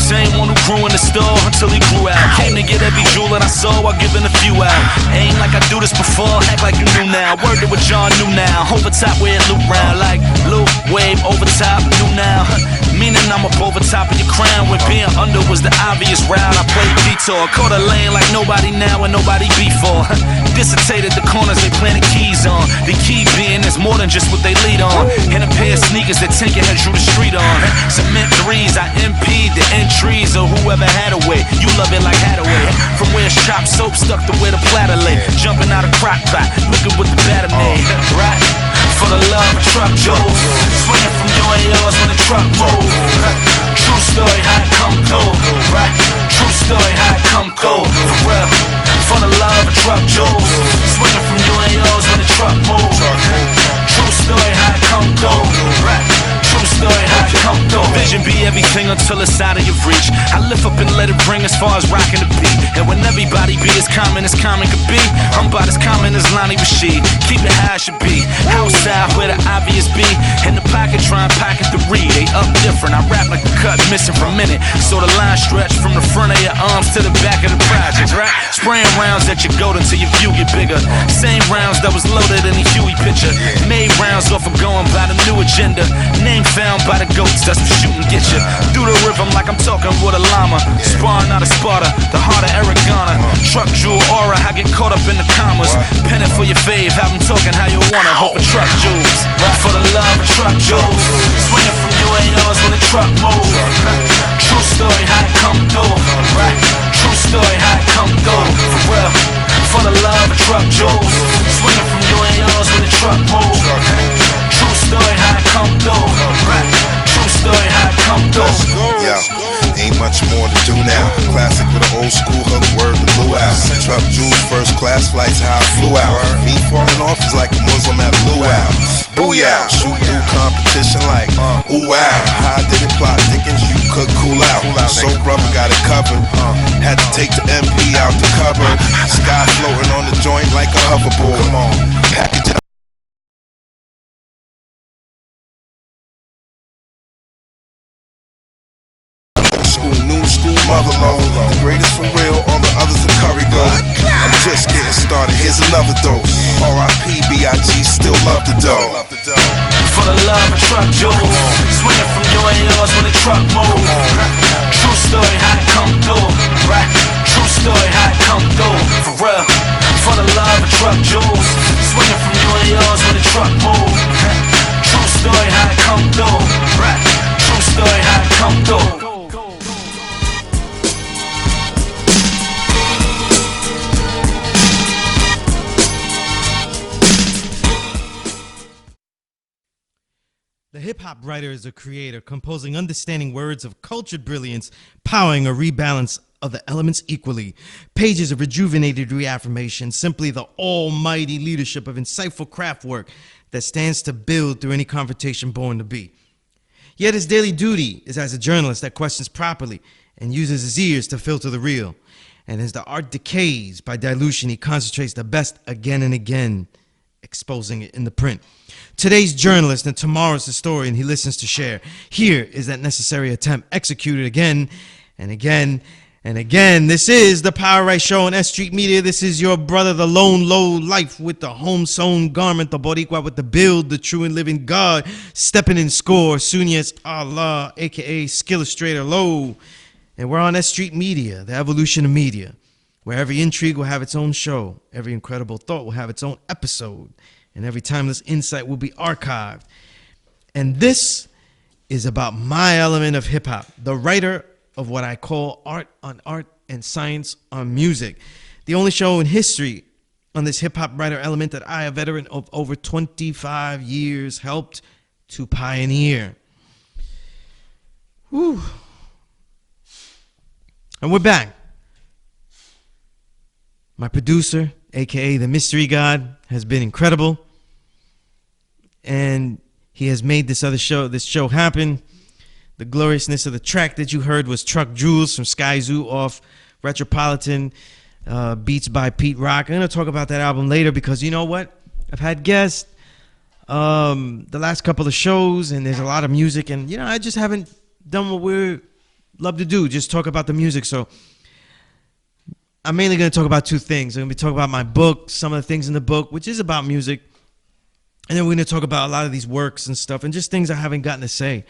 Same one who grew in the store until he grew out. Came to get every jewel that I saw while giving a few out. Ain't like I do this before, act like you knew now. Word to what John knew now. Over top where it loop round. Like loop, wave, over top, new now. Meaning I'm up over top of your crown. When being under was the obvious route. I played detour, caught a lane like nobody now and nobody before. Dissertated the corners they planted keys on. The key being is more than just what they lead on. And a pair of sneakers that Tinker had drew the street on. Cement threes, I impede the entries of whoever had a way. You love it like Hadaway. From where shop soap stuck to where the platter lay. Jumping out of crock pot, looking what the batter made. Right? For the love of truck jewels. Swinging from you and yours when the truck moves. True story, how it come through. Right? True story, how it come through. For real. For the love of truck jewels. Swinging from you and yours when the truck moves. True story, how it come through. Right? True story, how it come through. Vision be everything until it's out of your reach. I lift up and let it ring as far as rocking the beat. And when everybody be as common could be, I'm about as common as Lonnie Rashid. Keep it how it should be. Outside where the obvious be. In the pocket trying pocket the read. They up different. I rap like the cut missing for a minute. So the line stretch from the front of your arms to the back of the project, right? Spraying rounds at your goat until your view get bigger. Same rounds that was loaded in the Huey picture. Made rounds off of going by the new agenda. Name found by the goats, that's what shooting get you. Do the rhythm like I'm talking with a llama. Sparring out of Sparta, the heart of Aragona. Truck jewel aura, I get caught up in the commas. Pen it for your fave, have them talking how you wanna. Hope a truck jewels, for the love of truck jewels. Swinging from you and yours when the truck moves. True story, how it come through, right? True story, how it come through, for real. For the love of truck jewels. Swinging from you and yours when the truck moves. True story, how it come through, right? True story, how it come through. Yo, ain't much more to do now. Classic with an old school hook, word to blew out. Truck jewels, first class flights, how I flew out. Me falling off is like a Muslim at luau. Booyah, shoot through competition like ooh wow. How did it plot thickens, you could cool out. So brother got it covered. Had to take the MP out the cupboard. Sky floating on the joint like a hoverboard. Come on, package it. New school mother load, the greatest for real, all the others are curry gold. I'm just getting started, here's another dose. R.I.P. B.I.G. still love the dough. For the love of truck jewels. Swinging from you and yours when the truck moves. True story, how it come through, right? True story, how it come through, for real. For the love of truck jewels. Swinging from you and yours when the truck moves. True story, how it come through, right? True story, how it come through. The hip-hop writer is a creator, composing understanding words of cultured brilliance, powering a rebalance of the elements equally. Pages of rejuvenated reaffirmation, simply the almighty leadership of insightful craft work that stands to build through any confrontation born to be. Yet his daily duty is as a journalist that questions properly and uses his ears to filter the real. And as the art decays by dilution, he concentrates the best again and again, exposing it in the print. Today's journalist and tomorrow's historian he listens to share. Here is that necessary attempt executed again and again and again. This is the Power Right Show on S.STREET Media. This is your brother, the lone low life with the home-sewn garment, the Boricua with the build, the true and living God, stepping in score, Sunyas Allah, a.k.a. Skillustrator Low. And we're on S.STREET Media, the evolution of media, where every intrigue will have its own show, every incredible thought will have its own episode, and every timeless insight will be archived. And this is about my element of hip-hop, the writer of what I call art on art and science on music. The only show in history on this hip-hop writer element that I, a veteran of over 25 years, helped to pioneer. Whew. And we're back. My producer, a.k.a. the Mystery God, has been incredible. And he has made this show happen. The gloriousness of the track that you heard was Truck Jewels from Sky Zoo off Retropolitan, beats by Pete Rock. I'm going to talk about that album later because you know what? I've had guests the last couple of shows and there's a lot of music and, you know, I just haven't done what we're love to do, just talk about the music. So I'm mainly going to talk about two things. I'm going to be talking about my book, some of the things in the book, which is about music. And then we're going to talk about a lot of these works and stuff and just things I haven't gotten to say.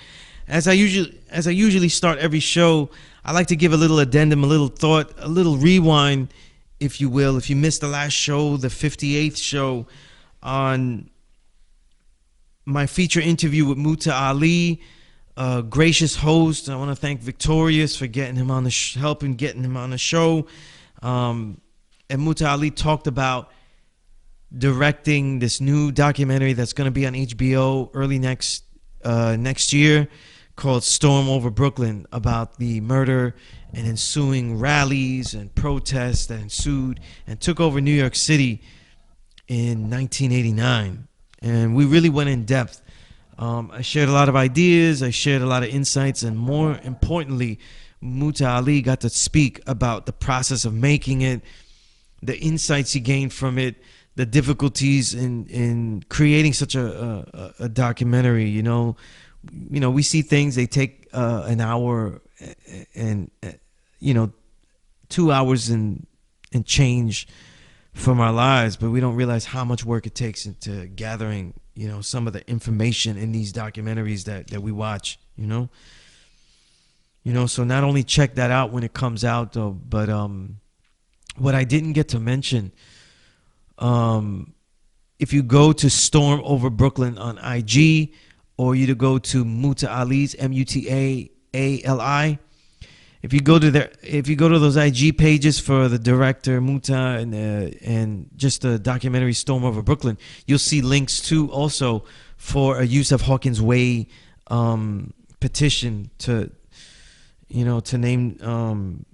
As I usually start every show, I like to give a little addendum, a little thought, a little rewind, if you will. If you missed the last show, the 58th show on my feature interview with Muta Ali, a gracious host. I want to thank Victorious for getting him on the helping getting him on the show. And Muta Ali talked about directing this new documentary that's going to be on HBO early next year, called Storm Over Brooklyn, about the murder and ensuing rallies and protests that ensued and took over New York City in 1989. And we really went in depth. I shared a lot of ideas, I shared a lot of insights, and more importantly, Muta Ali got to speak about the process of making it, the insights he gained from it, the difficulties in creating such a documentary. You know, we see things, they take an hour and 2 hours and change from our lives, but we don't realize how much work it takes into gathering, some of the information in these documentaries that we watch. So not only check that out when it comes out, though, but what I didn't get to mention, if you go to Storm Over Brooklyn on IG, or you to go to Muta Ali's MUTAALI, if you go to those IG pages for the director Muta and just the documentary Storm Over Brooklyn, you'll see links to also for a Yusuf Hawkins Way petition to name,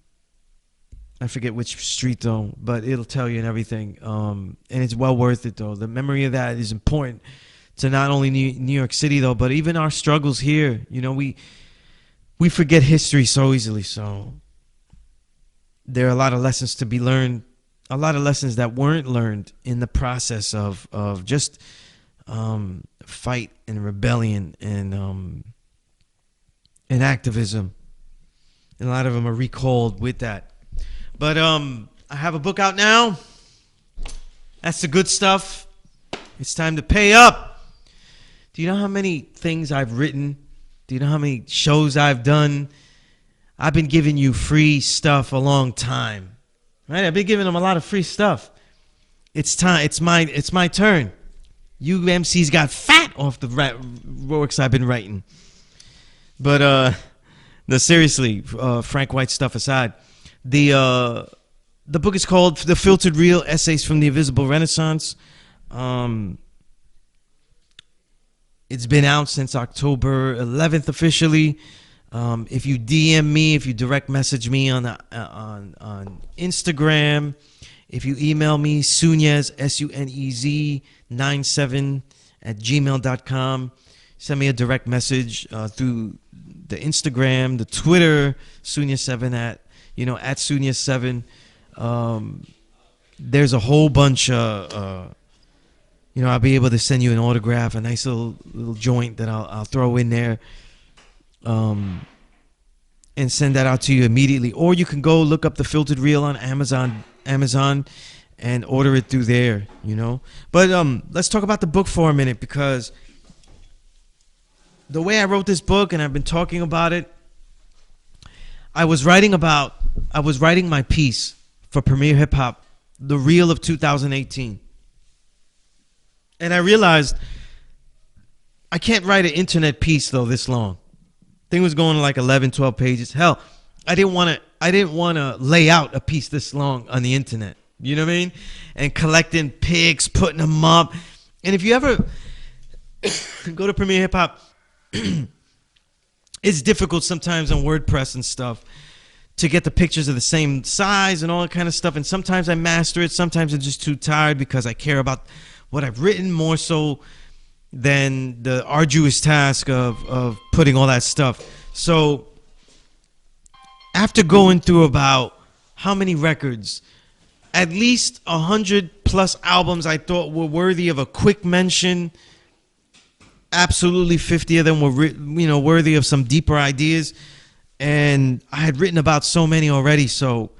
I forget which street though, but it'll tell you and everything. And it's well worth it though. The memory of that is important to not only New York City though, but even our struggles here. We forget history so easily. So there are a lot of lessons to be learned, a lot of lessons that weren't learned in the process of just fight and rebellion and activism. And a lot of them are recalled with that. But I have a book out now. That's the good stuff. It's time to pay up. Do you know how many things I've written? Do you know how many shows I've done? I've been giving you free stuff a long time. Right? I've been giving them a lot of free stuff. It's time. It's my turn. You MCs got fat off the works I've been writing. But no, seriously, Frank White stuff aside, the book is called The Filtered Real: Essays from the Invisible Renaissance. It's been out since October 11th officially. If you DM me, if you direct message me on Instagram, if you email me, Sunez, SUNEZ 97 @gmail.com, send me a direct message through the Instagram, the Twitter, Sunez7 at Sunez7. There's a whole bunch of I'll be able to send you an autograph, a nice little joint that I'll throw in there, and send that out to you immediately. Or you can go look up The Filtered Reel on Amazon, and order it through there. But let's talk about the book for a minute, because the way I wrote this book, and I've been talking about it, I was writing my piece for Premier Hip Hop, the Reel of 2018. And I realized I can't write an internet piece though this long. Thing was going like 11, 12 pages. Hell, I didn't want to lay out a piece this long on the internet. You know what I mean? And collecting pics, putting them up. And if you ever go to Premier Hip Hop, it's difficult sometimes on WordPress and stuff to get the pictures of the same size and all that kind of stuff. And sometimes I master it. Sometimes I'm just too tired because I care about what I've written more so than the arduous task of putting all that stuff. So after going through about how many records, at least 100 plus albums I thought were worthy of a quick mention. Absolutely 50 of them were worthy of some deeper ideas. and I had written about so many already, so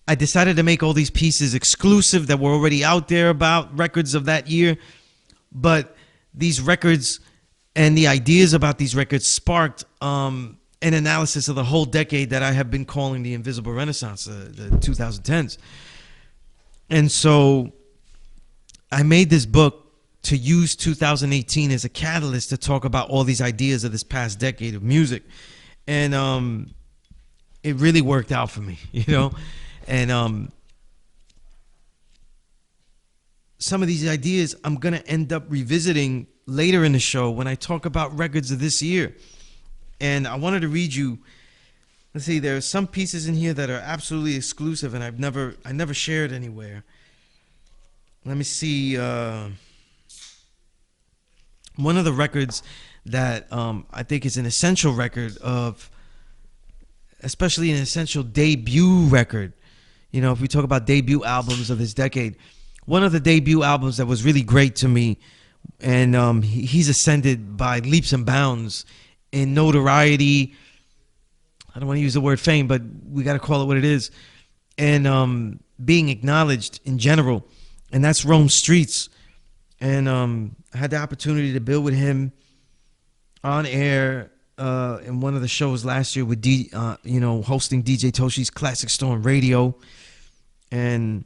I decided to make all these pieces exclusive that were already out there about records of that year. But these records and the ideas about these records sparked an analysis of the whole decade that I have been calling the Invisible Renaissance, the 2010s. And so I made this book to use 2018 as a catalyst to talk about all these ideas of this past decade of music. And it really worked out for me, you know? And some of these ideas I'm going to end up revisiting later in the show when I talk about records of this year. And I wanted to read you, let's see, there are some pieces in here that are absolutely exclusive and I never shared anywhere. Let me see. One of the records that I think is an essential record of, especially an essential debut record. You know, if we talk about debut albums of this decade, one of the debut albums that was really great to me, and he's ascended by leaps and bounds in notoriety. I don't want to use the word fame, but we got to call it what it is, and being acknowledged in general, and that's S.STREET. And I had the opportunity to build with him on air in one of the shows last year with hosting DJ Toshi's Classic Storm Radio. And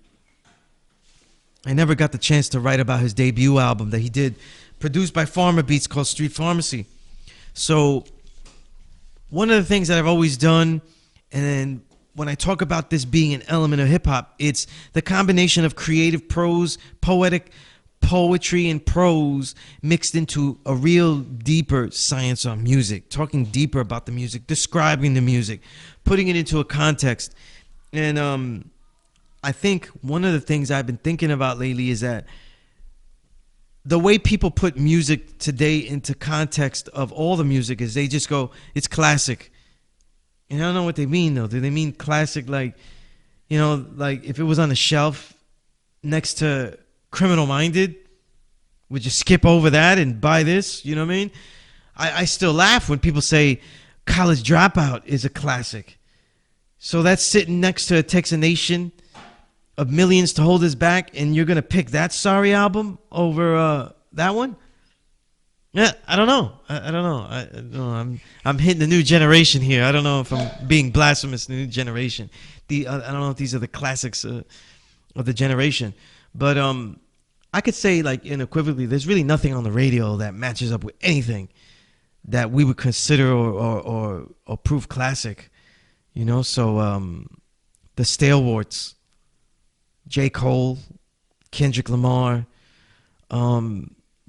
I never got the chance to write about his debut album that he did, produced by Pharma Beats, called Street Pharmacy. So one of the things that I've always done, and then when I talk about this being an element of hip-hop, it's the combination of creative prose, poetry and prose mixed into a real deeper science on music, talking deeper about the music, describing the music, putting it into a context. And I think one of the things I've been thinking about lately is that the way people put music today into context of all the music is they just go, it's classic. And I don't know what they mean, though. Do they mean classic like, you know, like if it was on a shelf next to Criminal Minded, would you skip over that and buy this? You know what I mean? I still laugh when people say College Dropout is a classic. So that's sitting next to a Texanation of Millions to Hold Us Back, and you're going to pick that sorry album over that one? Yeah, I don't know. I don't know. I'm hitting the new generation here. I don't know if I'm being blasphemous to the new generation. I don't know if these are the classics of the generation. But I could say, like, unequivocally, there's really nothing on the radio that matches up with anything that we would consider or prove classic. You know, so the Stalwarts, J. Cole, Kendrick Lamar,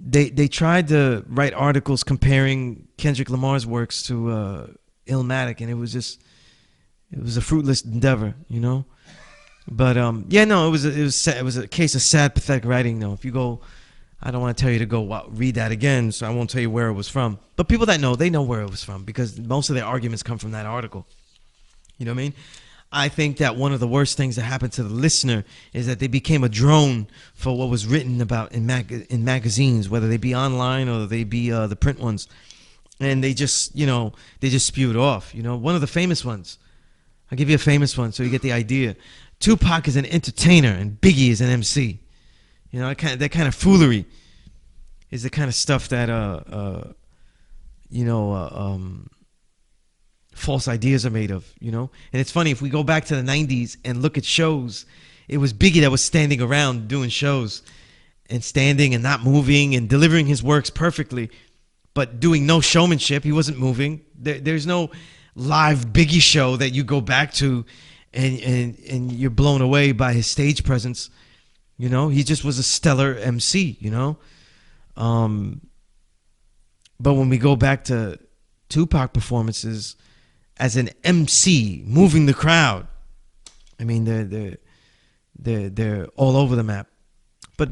they tried to write articles comparing Kendrick Lamar's works to Illmatic, and it was a fruitless endeavor, you know. But it was a case of sad, pathetic writing, though. If you go, I don't want to tell you to go read that again, so I won't tell you where it was from. But people that know, they know where it was from because most of their arguments come from that article. You know what I mean? I think that one of the worst things that happened to the listener is that they became a drone for what was written about in magazines, whether they be online or they be the print ones, and they just spewed off. You know, one of the famous ones. I'll give you a famous one so you get the idea. Tupac is an entertainer and Biggie is an MC. You know, that kind of foolery is the kind of stuff that false ideas are made of, you know. And it's funny, if we go back to the 90s and look at shows, it was Biggie that was standing around doing shows and standing and not moving and delivering his works perfectly, but doing no showmanship. He wasn't moving. There's no live Biggie show that you go back to and you're blown away by his stage presence. You know, he just was a stellar MC, you know. But when we go back to Tupac performances as an MC, moving the crowd, I mean, they're all over the map. But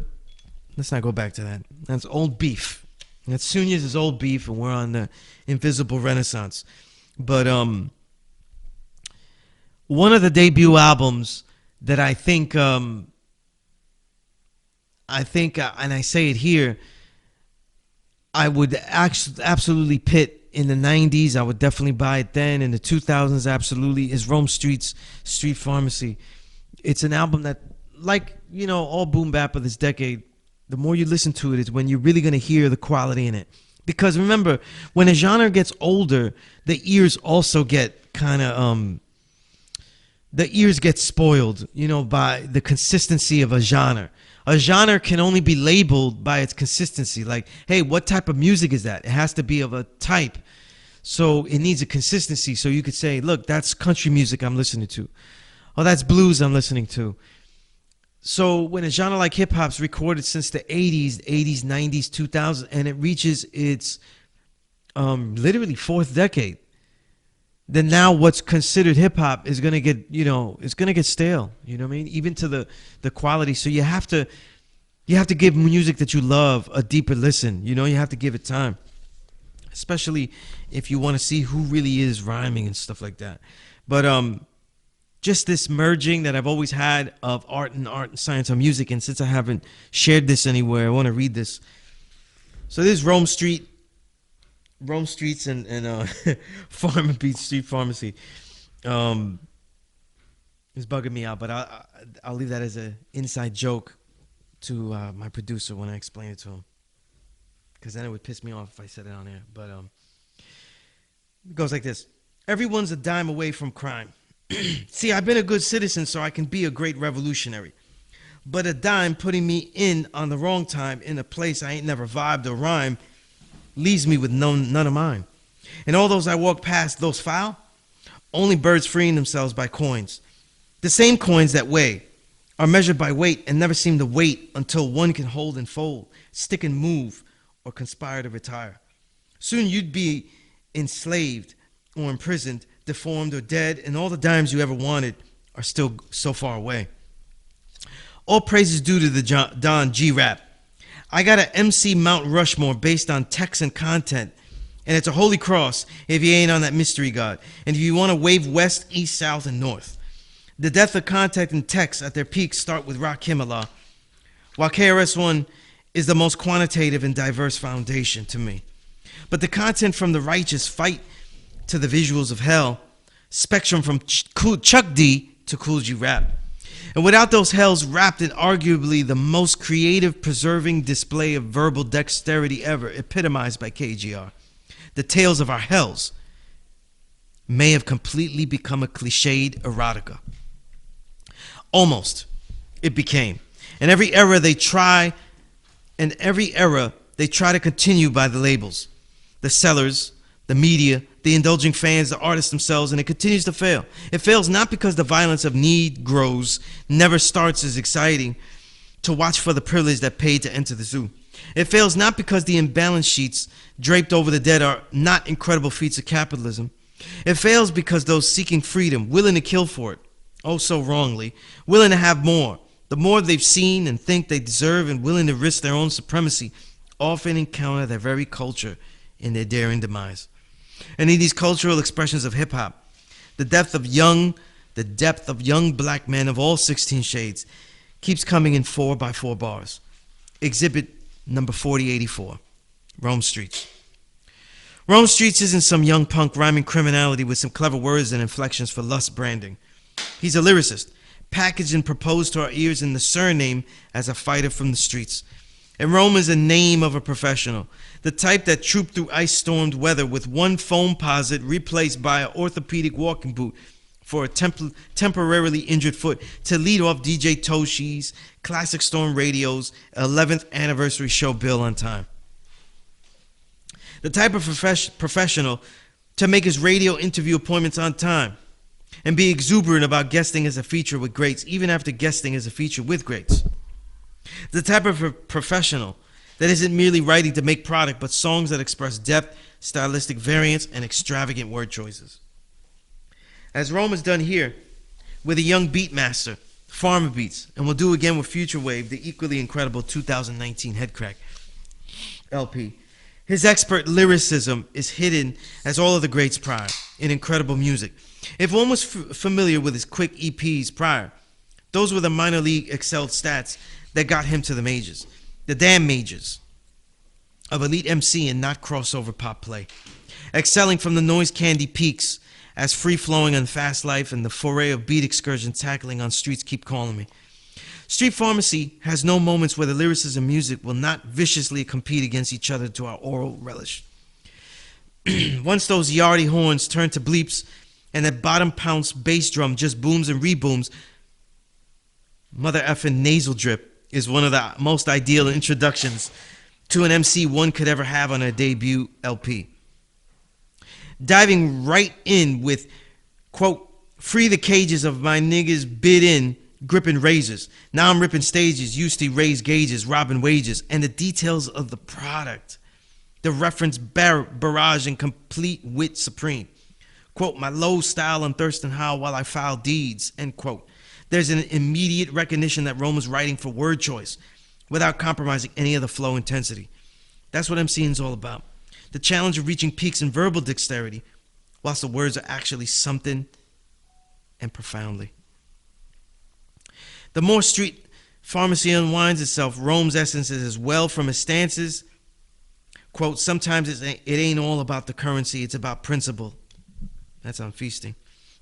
let's not go back to that. That's old beef. That's Sunya's old beef, and we're on the Invisible Renaissance. But one of the debut albums that I think, and I say it here, I would absolutely pit in the 90s. I would definitely buy it then. In the 2000s, absolutely, is Rome Street's Street Pharmacy. It's an album that, like, you know, all boom bap of this decade, the more you listen to it is when you're really going to hear the quality in it. Because remember, when a genre gets older, the ears also get kind of, the ears get spoiled, you know, by the consistency of a genre. A genre can only be labeled by its consistency. Like, hey, what type of music is that? It has to be of a type. So it needs a consistency. So you could say, look, that's country music I'm listening to. Oh, that's blues I'm listening to. So when a genre like hip hop's recorded since the 80s, 90s, 2000s, and it reaches its literally fourth decade, then now what's considered hip hop is going to get, you know, it's going to get stale. You know what I mean? Even to the quality. So you have to give music that you love a deeper listen. You know, you have to give it time, especially if you want to see who really is rhyming and stuff like that. But just this merging that I've always had of art and science and music, and since I haven't shared this anywhere, I want to read this. So this is Rome Street's and Farm and Beats Street Pharmacy. It's bugging me out, but I'll leave that as an inside joke to my producer when I explain it to him, because then it would piss me off if I said it on air. But it goes like this: everyone's a dime away from crime. See, I've been a good citizen, so I can be a great revolutionary. But a dime putting me in on the wrong time in a place I ain't never vibed or rhyme leaves me with none of mine. And all those I walk past, those foul, only birds freeing themselves by coins. The same coins that weigh are measured by weight and never seem to wait until one can hold and fold, stick and move, or conspire to retire. Soon you'd be enslaved or imprisoned, deformed or dead, and all the dimes you ever wanted are still so far away. All praise is due to the Don G-Rap. I got a MC Mount Rushmore based on text and content, and it's a holy cross if you ain't on that mystery god, and if you want to wave west, east, south, and north. The depth of contact and text at their peaks start with Rakim Allah, while KRS-One is the most quantitative and diverse foundation to me. But the content from the righteous fight to the visuals of hell, spectrum from Chuck D to Cool G Rap. And without those hells wrapped in arguably the most creative, preserving display of verbal dexterity ever, epitomized by KGR, the tales of our hells may have completely become a cliched erotica. Almost, it became. And every era they try to continue by the labels, the sellers, the media, the indulging fans, the artists themselves, and it continues to fail. It fails not because the violence of need grows, never starts as exciting to watch for the privilege that paid to enter the zoo. It fails not because the imbalance sheets draped over the dead are not incredible feats of capitalism. It fails because those seeking freedom, willing to kill for it, oh so wrongly, willing to have more, the more they've seen and think they deserve, and willing to risk their own supremacy, often encounter their very culture in their daring demise. And in these cultural expressions of hip-hop, the depth of young black men of all 16 shades keeps coming in 4x4 bars. Exhibit number 4084, Rome Streets. Rome Streets isn't some young punk rhyming criminality with some clever words and inflections for lust branding. He's a lyricist, packaged and proposed to our ears in the surname as a fighter from the streets. And Rome is a name of a professional, the type that trooped through ice-stormed weather with one foam posit replaced by an orthopedic walking boot for a temporarily injured foot to lead off DJ Toshi's Classic Storm Radio's 11th anniversary show bill on time. The type of professional to make his radio interview appointments on time and be exuberant about guesting as a feature with greats, even after guesting as a feature with greats. The type of professional that isn't merely writing to make product, but songs that express depth, stylistic variance, and extravagant word choices. As Rome has done here with a young beat master, Farmer Beats, and will do again with Future Wave, the equally incredible 2019 Headcrack LP. His expert lyricism is hidden as all of the greats prior in incredible music. If one was familiar with his quick EPs prior, those were the minor league excelled stats that got him to the majors, the damn majors of elite MC and not crossover pop play. excelling from the noise candy peaks as free-flowing on Fast Life and the foray of beat excursion tackling on Streets keep calling me. Street Pharmacy has no moments where the lyricism and music will not viciously compete against each other to our oral relish. Once those yardy horns turn to bleeps and that bottom pounce bass drum just booms and rebooms, mother effing nasal drip is one of the most ideal introductions to an MC one could ever have on a debut LP. Diving right in with, quote, free the cages of my niggas bid in, gripping razors. Now I'm ripping stages, used to raise gauges, robbing wages, and the details of the product. The reference barrage and complete wit supreme. Quote, my low style and thirst and how while I file deeds, end quote. There's an immediate recognition that Rome was writing for word choice without compromising any of the flow intensity. That's what MCing is all about. The challenge of reaching peaks in verbal dexterity whilst the words are actually something and profoundly. The more Street Pharmacy unwinds itself, Rome's essence is as well from his stances. Quote, sometimes it ain't all about the currency, it's about principle. That's on Feasting.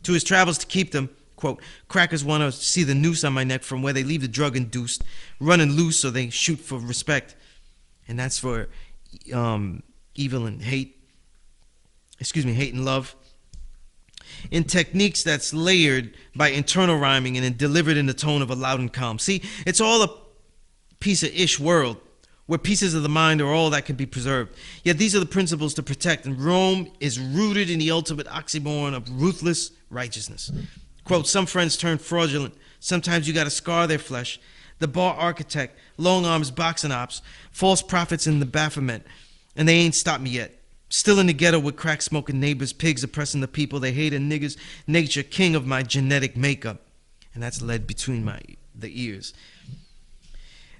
To his travels to keep them, quote, crackers want to see the noose on my neck from where they leave the drug induced, running loose so they shoot for respect. And that's for evil and hate. Hate and love. In techniques that's layered by internal rhyming and then delivered in the tone of a loud and calm. See, it's all a piece of ish world where pieces of the mind are all that can be preserved. Yet these are the principles to protect, and Rome is rooted in the ultimate oxymoron of ruthless righteousness. Quote, some friends turn fraudulent. Sometimes you gotta scar their flesh. The bar architect, long arms boxing ops, false prophets in the Baphomet, and they ain't stopped me yet. Still in the ghetto with crack smoking neighbors, pigs oppressing the people they hate, and niggas, nature, king of my genetic makeup. And that's led between the ears.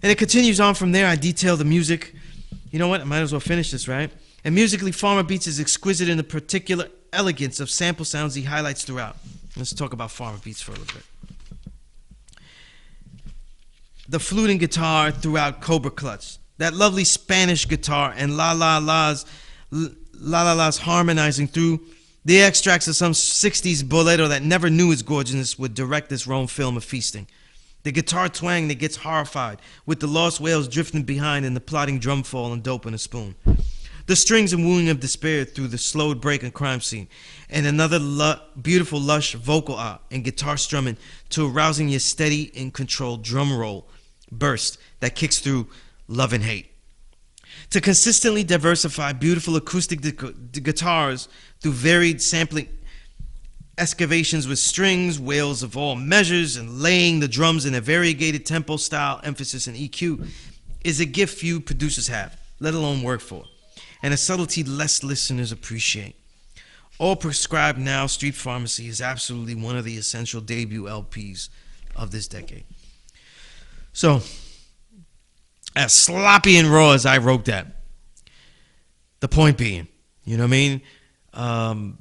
And it continues on from there. I detail the music. You know what? I might as well finish this, right? And musically, Farmer Beats is exquisite in the particular elegance of sample sounds he highlights throughout. Let's talk about Farmer Beats for a little bit. The flute and guitar throughout Cobra Clutch. That lovely Spanish guitar and la-la-las harmonizing through the extracts of some 60s bolero that never knew its gorgeousness would direct this Rome film of Feasting. The guitar twang that gets horrified with the lost whales drifting behind and the plodding drum fall and dope in a spoon. The strings and wooing of despair through the slowed break and crime scene. And another beautiful lush vocal art and guitar strumming to a rousing yet steady and controlled drum roll burst that kicks through love and hate. To consistently diversify beautiful acoustic guitars through varied sampling excavations with strings, wails of all measures, and laying the drums in a variegated tempo, style, emphasis, and EQ is a gift few producers have, let alone work for, and a subtlety less listeners appreciate. All prescribed now, Street Pharmacy is absolutely one of the essential debut LPs of this decade. So, as sloppy and raw as I wrote that, the point being, you know what I mean?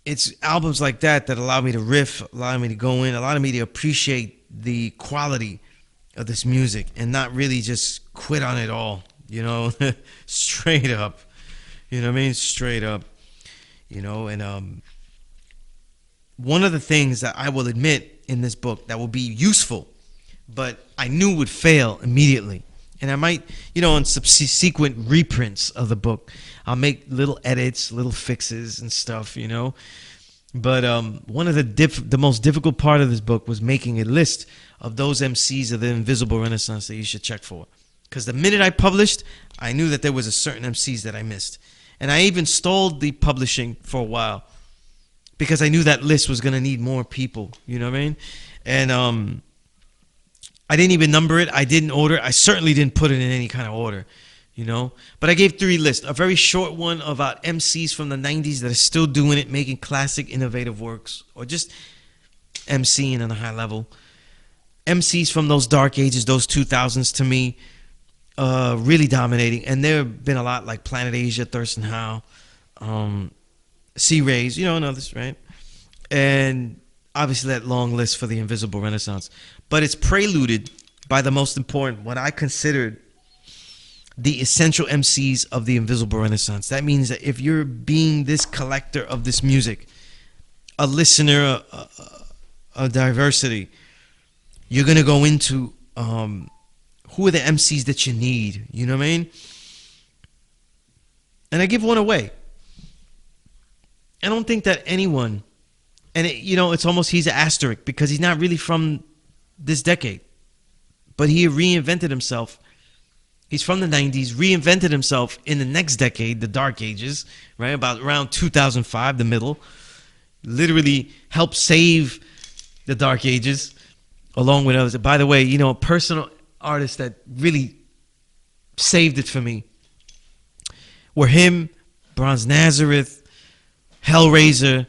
It's albums like that that allow me to riff, allow me to go in, allow me to appreciate the quality of this music and not really just quit on it all, you know, straight up. You know what I mean? Straight up. You know, and one of the things that I will admit in this book that will be useful, but I knew would fail immediately, and I might, you know, on subsequent reprints of the book, I'll make little edits, little fixes and stuff, you know. But one of the most difficult part of this book was making a list of those MCs of the Invisible Renaissance that you should check for. Because the minute I published, I knew that there was a certain MCs that I missed. And I even stalled the publishing for a while because I knew that list was going to need more people, you know what I mean? And I didn't even number it. I didn't order it. I certainly didn't put it in any kind of order, you know. But I gave 3 lists. A very short one about MCs from the 90s that are still doing it, making classic, innovative works, or just MCing on a high level. MCs from those dark ages, those 2000s to me, really dominating. And there have been a lot like Planet Asia, Thurston Howe, C-Rays, you know, and others, right? And obviously that long list for the Invisible Renaissance. But it's preluded by the most important, what I considered the essential MCs of the Invisible Renaissance. That means that if you're being this collector of this music, a listener of diversity, you're going to go into who are the MCs that you need, you know what I mean? And I give one away. I don't think that anyone, and it's almost he's an asterisk because he's not really from this decade, but he reinvented himself. He's from the 90s, reinvented himself in the next decade, the Dark Ages, right? About around 2005, the middle. Literally helped save the Dark Ages along with others. By the way, a personal artist that really saved it for me were him, Bronze Nazareth, Hellraiser,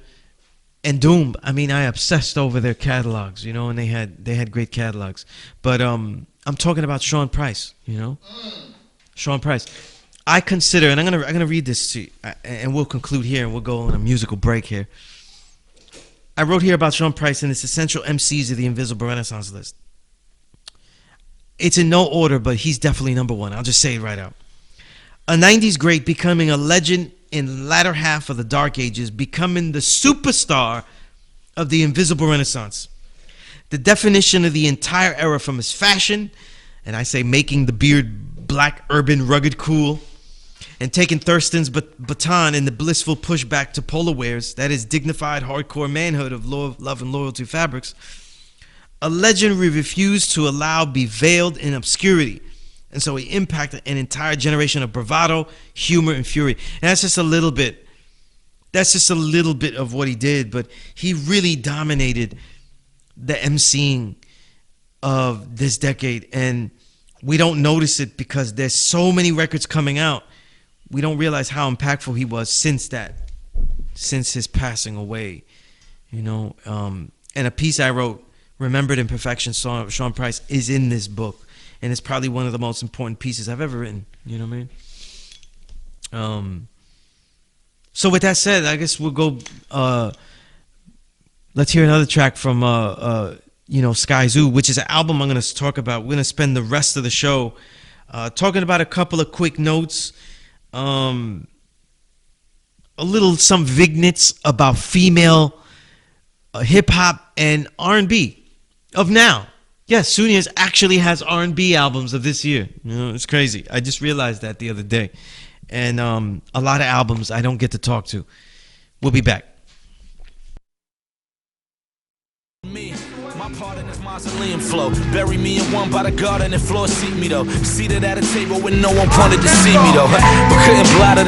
and Doom. I mean, I obsessed over their catalogs, and they had great catalogs. But I'm talking about Sean Price, Sean Price. I consider, and I'm gonna read this to you, and we'll conclude here, and we'll go on a musical break here. I wrote here about Sean Price and his essential MCs of the Invisible Renaissance list. It's in no order, but he's definitely number one. I'll just say it right out. A 90s great becoming a legend in the latter half of the Dark Ages, becoming the superstar of the Invisible Renaissance. The definition of the entire era from his fashion, and I say making the beard black, urban, rugged, cool, and taking Thurston's baton in the blissful pushback to polar wears, that is dignified, hardcore manhood of love and loyalty fabrics. A legend we refused to allow be veiled in obscurity. And so he impacted an entire generation of bravado, humor, and fury. And that's just a little bit. That's just a little bit of what he did. But he really dominated the emceeing of this decade. And we don't notice it because there's so many records coming out. We don't realize how impactful he was since his passing away. And a piece I wrote, Remembered Imperfection, Sean Price, is in this book. And it's probably one of the most important pieces I've ever written. You know what I mean? So with that said, I guess we'll go. Let's hear another track from Sky Zoo, which is an album I'm going to talk about. We're going to spend the rest of the show talking about a couple of quick notes, some vignettes about female hip hop and R&B of now. Yes, Sunias actually has R&B albums of this year. It's crazy. I just realized that the other day. And a lot of albums I don't get to talk to. We'll be back. Me, my part in this mausoleum flow. Bury me in one by the garden and floor seat me though. Seated at a table when no one wanted to see me though. But couldn't blather.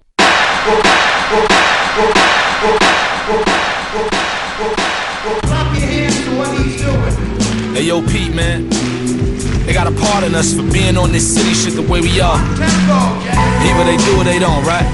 Clap your hands to what he's doing. Hey yo, Pete, man. They got a part in us for being on this city shit the way we are. Either they do or they don't, right?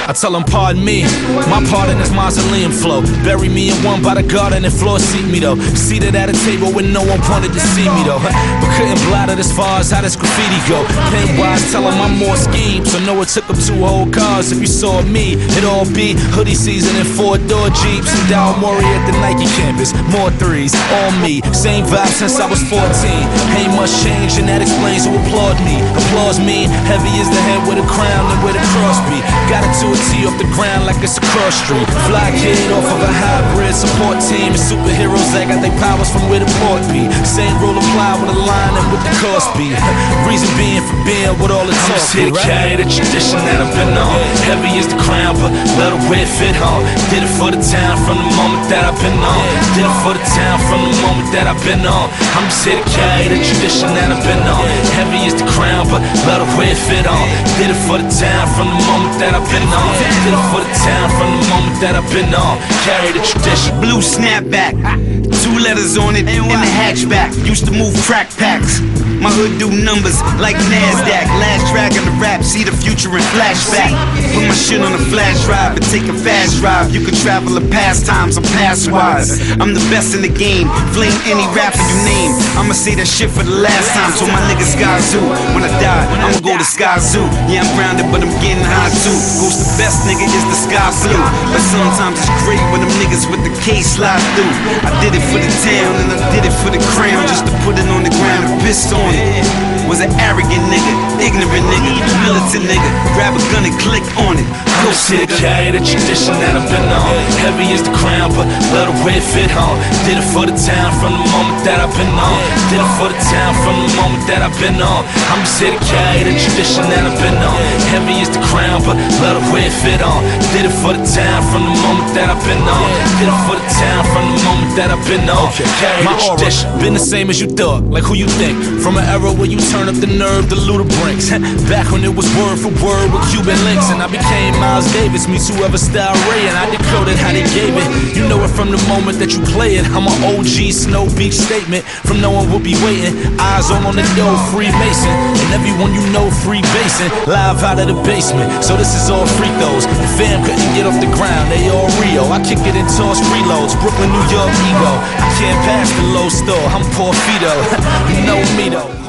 I tell them, pardon me, my part in this mausoleum flow. Bury me in one by the garden and floor seat me though. Seated at a table when no one wanted to see me though. But couldn't blather as far as how this graffiti go. Pen wise, tell them I'm more scheme. So know it took them 2 whole cars. If you saw me, it'd all be hoodie season and 4-door Jeeps. And Dow Maury at the Nike campus. More threes, all me. Same vibe since I was 14. Ain't much change and that explains who applaud me. Applause me, heavy is the head with a crown and where the cross be. Got it to a T off the ground like it's a cross street. Fly kid off of a hybrid support team. And superheroes that got their powers from where the port be. Same rule apply with a line and with the cost be. Reason being for being with all the talk. I'm just here to carry the tradition that I've been on. Heavy is the crown, but let the way it fit on. Did it for the town from the moment that I've been on. Did it for the town from the moment that I've been on. I'm just here to carry the tradition that I've been on. Heavy is the crown, but let the way it fit on. Did it for the town from the moment that I've been on. Did it for the town from the moment that I've been on. Carry the tradition. Blue snapback, 2 letters on it in the hatchback. Used to move crack packs. My hood do numbers like NASDAQ. Last track of the rap, see the future in flashback. Put my shit on a flash drive and take a fast drive. You can travel the past times, I'm past wise. I'm the best in the game, flame any rapper you name. I'ma say that shit for the last time, so my nigga Sky Zoo. When I die, I'ma go to Sky Zoo. Yeah, I'm grounded, but I'm getting high too. Ghost the best nigga is the sky blue. But sometimes it's great when them niggas with the case slide through. I did it for the town and I did it for the crown, just to put it on the ground and piss on it. Was an arrogant nigga, ignorant nigga, militant nigga. Grab a gun and click on it. Ghost here, carry the tradition that I've been on. Heavy is the crown, but let the way fit home. Did it for the town from the moment that I've been on. Did it for the town from the moment that I've been on. I'm just here to carry the tradition that I've been on. Heavy is the crown, but let the way fit on. Did it for the town from the moment that I've been on. Did it for the town from the moment that I've been on. Carry the tradition. Been the same as you thought, like who you think. From an era where you turn up the nerve to Luda Brinks. Back when it was word for word with Cuban links, and I became Miles Davis, meets whoever style Ray, and I decoded how they gave it. You know it from the moment that you play it. I'm an OG Snow Beach statement. From no one will be waiting. Eyes on the dough, Freemason, and everyone you know freebasing. Live out of the basement, so this is all free throws. The fam couldn't get off the ground, they all Rio. I kick it and toss reloads. Brooklyn, New York, ego. I can't pass the low store. I'm Porfido. You know me though.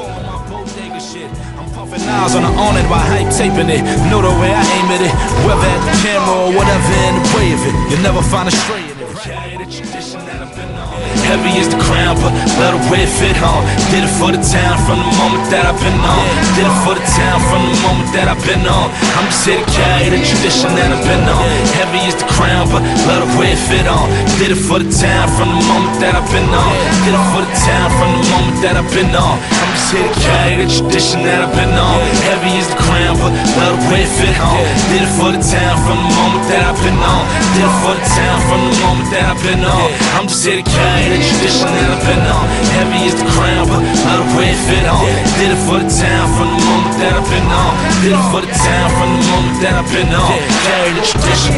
Eyes on the awning while hype taping it. Know the way I aim at it, whether at the camera or whatever in the way of it. You'll never find a stray in it. Carry the tradition that I've been on. Heavy is the crown, but let the way fit on. Did it for the town from the moment that I've been on. Did it for the town from the moment that I've been on. I'm just here to carry the tradition that I've been on. Heavy is the crown, but let the way fit on. Did it for the town from the moment that I've been on. Did it for the town from the moment that I've been on. I'm just here to carry the tradition that I've been on. Heavy is the crown, but let the way fit on. Did it for the town from the moment that I've been on. Did it for the town from the moment that I've been on. I'm just here to carry the tradition that I've been on. Heavy is the crown, but let the way fit on. Did it for the town from the moment that I've been on. Did it for the town from the moment that I've been on. Carry the tradition.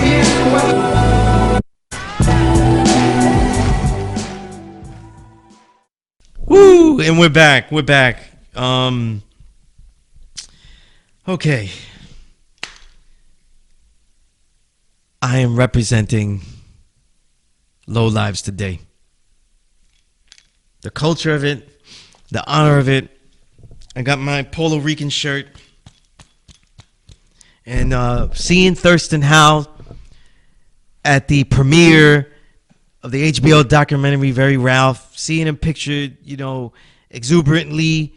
Woo! And we're back. We're back. Okay. I am representing Low Lives today. The culture of it, the honor of it. I got my Puerto Rican shirt. And seeing Thurston Howell at the premiere of the HBO documentary Very Ralph, seeing him pictured, you know, exuberantly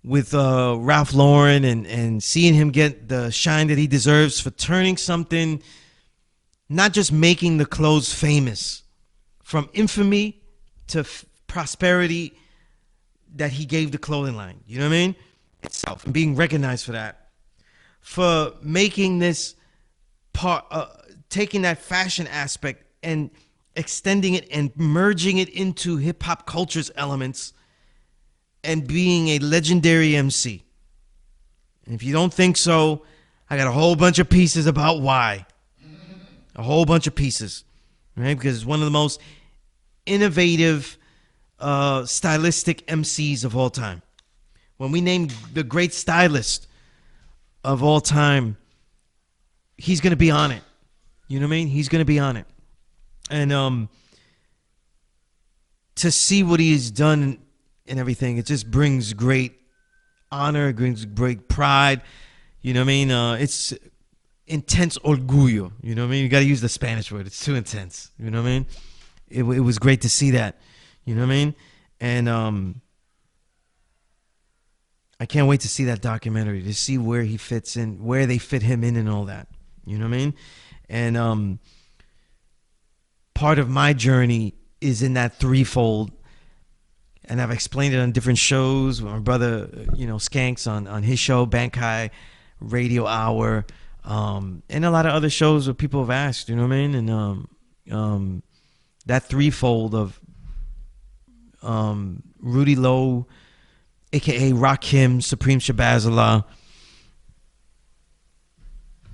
with Ralph Lauren, and seeing him get the shine that he deserves for turning something, not just making the clothes famous, from infamy to prosperity that he gave the clothing line, you know what I mean? Itself, and being recognized for that, for making this part, taking that fashion aspect and extending it and merging it into hip hop culture's elements, and being a legendary MC. And if you don't think so, I got a whole bunch of pieces about why. A whole bunch of pieces, right? Because it's one of the most innovative, stylistic MCs of all time. When we name the great stylist of all time, he's going to be on it. You know what I mean? He's going to be on it. And to see what he has done and everything, it just brings great honor, it brings great pride. You know what I mean? It's intense orgullo. You know what I mean? You got to use the Spanish word. It's too intense. You know what I mean? It was great to see that. You know what I mean? And I can't wait to see that documentary, to see where he fits in, where they fit him in and all that. You know what I mean? And part of my journey is in that threefold. And I've explained it on different shows with my brother, you know, Skanks on his show, Bankai Radio Hour, and a lot of other shows where people have asked, you know what I mean? And that threefold of Rudy Lowe, a.k.a. Rakim, Supreme Shabazz,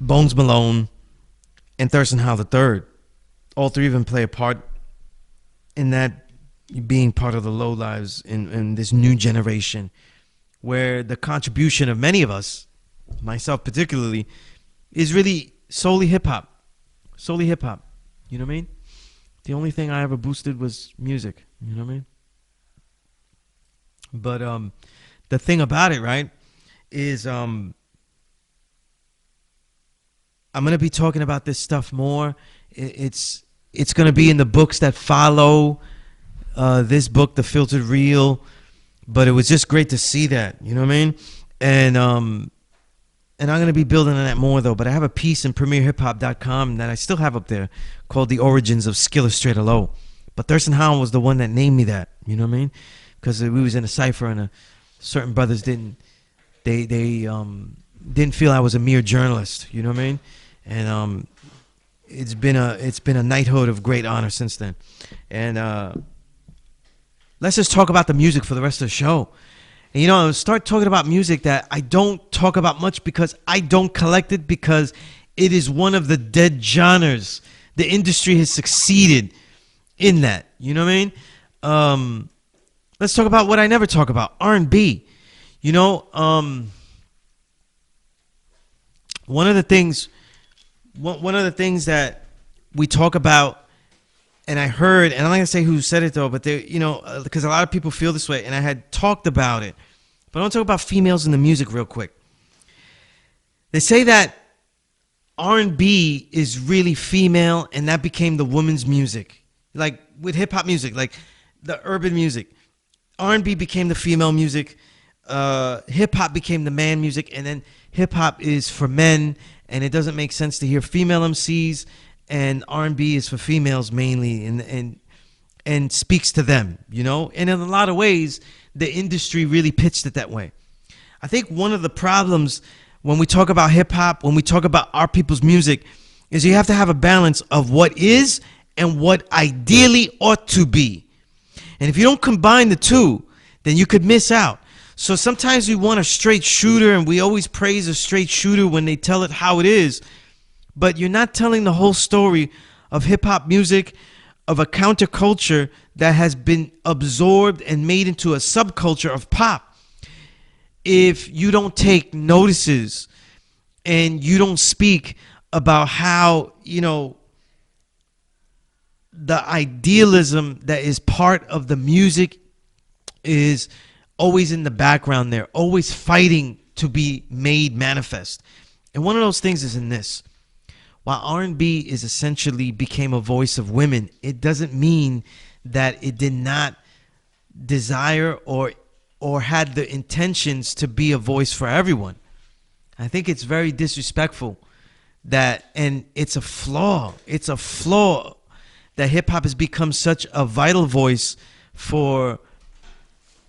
Bones Malone, and Thurston Howell III. All three of them play a part in that, being part of the Low Lives in this new generation, where the contribution of many of us, myself particularly, is really solely hip-hop. Solely hip-hop. You know what I mean? The only thing I ever boosted was music. You know what I mean? But the thing about it, right, is I'm going to be talking about this stuff more. It's It's going to be in the books that follow this book, The Filtered Reel. But it was just great to see that, you know what I mean? And I'm going to be building on that more, though. But I have a piece in premierhiphop.com that I still have up there called The Origins of Skilla Straight or Low. But Thurston Howell was the one that named me that, you know what I mean? Because we was in a cipher and certain brothers didn't feel I was a mere journalist, you know what I mean? And it's been a knighthood of great honor since then. And let's just talk about the music for the rest of the show. And, you know, I'll start talking about music that I don't talk about much because I don't collect it, because it is one of the dead genres. The industry has succeeded in that. You know what I mean? Let's talk about what I never talk about, R&B. You know, one of the things that we talk about, and I heard, and I'm not gonna say who said it though, but they, you know, because a lot of people feel this way, and I had talked about it. But I want to talk about females in the music real quick. They say that R&B is really female, and that became the woman's music. Like with hip hop music, like the urban music, R&B became the female music. Hip hop became the man music, and then hip hop is for men, and it doesn't make sense to hear female MCs. And R&B is for females mainly, and speaks to them, you know? And in a lot of ways, the industry really pitched it that way. I think one of the problems when we talk about hip-hop, when we talk about our people's music, is you have to have a balance of what is and what ideally ought to be. And if you don't combine the two, then you could miss out. So sometimes we want a straight shooter, and we always praise a straight shooter when they tell it how it is. But you're not telling the whole story of hip-hop music, of a counterculture that has been absorbed and made into a subculture of pop. If you don't take notices and you don't speak about how, you know, the idealism that is part of the music is always in the background there, always fighting to be made manifest. And one of those things is in this. While R&B is essentially became a voice of women, it doesn't mean that it did not desire or had the intentions to be a voice for everyone. I think it's very disrespectful that, and it's a flaw. It's a flaw that hip-hop has become such a vital voice for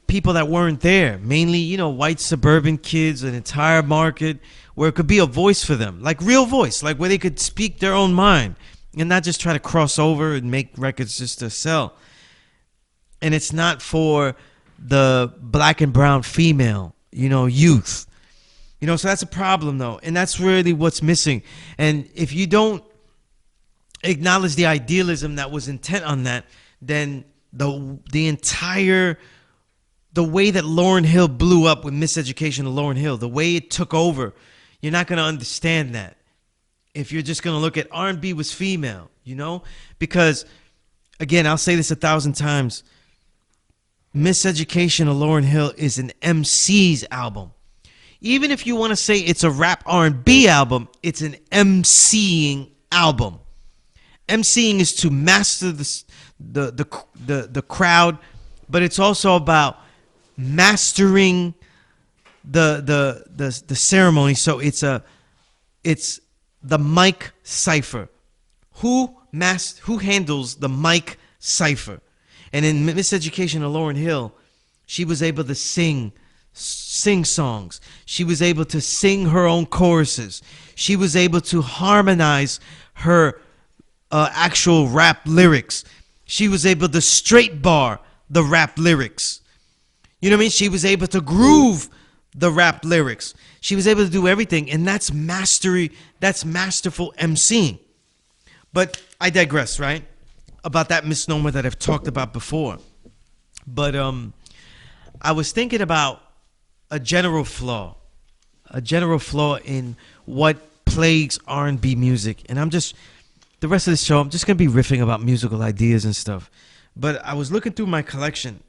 people that weren't there. Mainly, you know, white suburban kids, an entire market where it could be a voice for them, like real voice, like where they could speak their own mind and not just try to cross over and make records just to sell. And it's not for the black and brown female, you know, youth. You know, so that's a problem though. And that's really what's missing. And if you don't acknowledge the idealism that was intent on that, then the entire, the way that Lauryn Hill blew up with Miseducation of Lauryn Hill, the way it took over, you're not going to understand that if you're just going to look at R&B was female, you know? Because, again, I'll say this 1,000 times, Miseducation of Lauryn Hill is an MC's album. Even if you want to say it's a rap R&B album, it's an MCing album. MCing is to master the crowd, but it's also about mastering the ceremony. So it's the mic cipher. Who handles the mic cipher? And in Miseducation of Lauryn Hill, she was able to sing songs. She was able to sing her own choruses. She was able to harmonize her actual rap lyrics. She was able to straight bar the rap lyrics. You know what I mean? She was able to groove the rap lyrics. She was able to do everything, and that's mastery. That's masterful emceeing. But I digress, right? About that misnomer that I've talked about before. But I was thinking about a general flaw in what plagues R&B music. And the rest of the show, I'm just going to be riffing about musical ideas and stuff. But I was looking through my collection,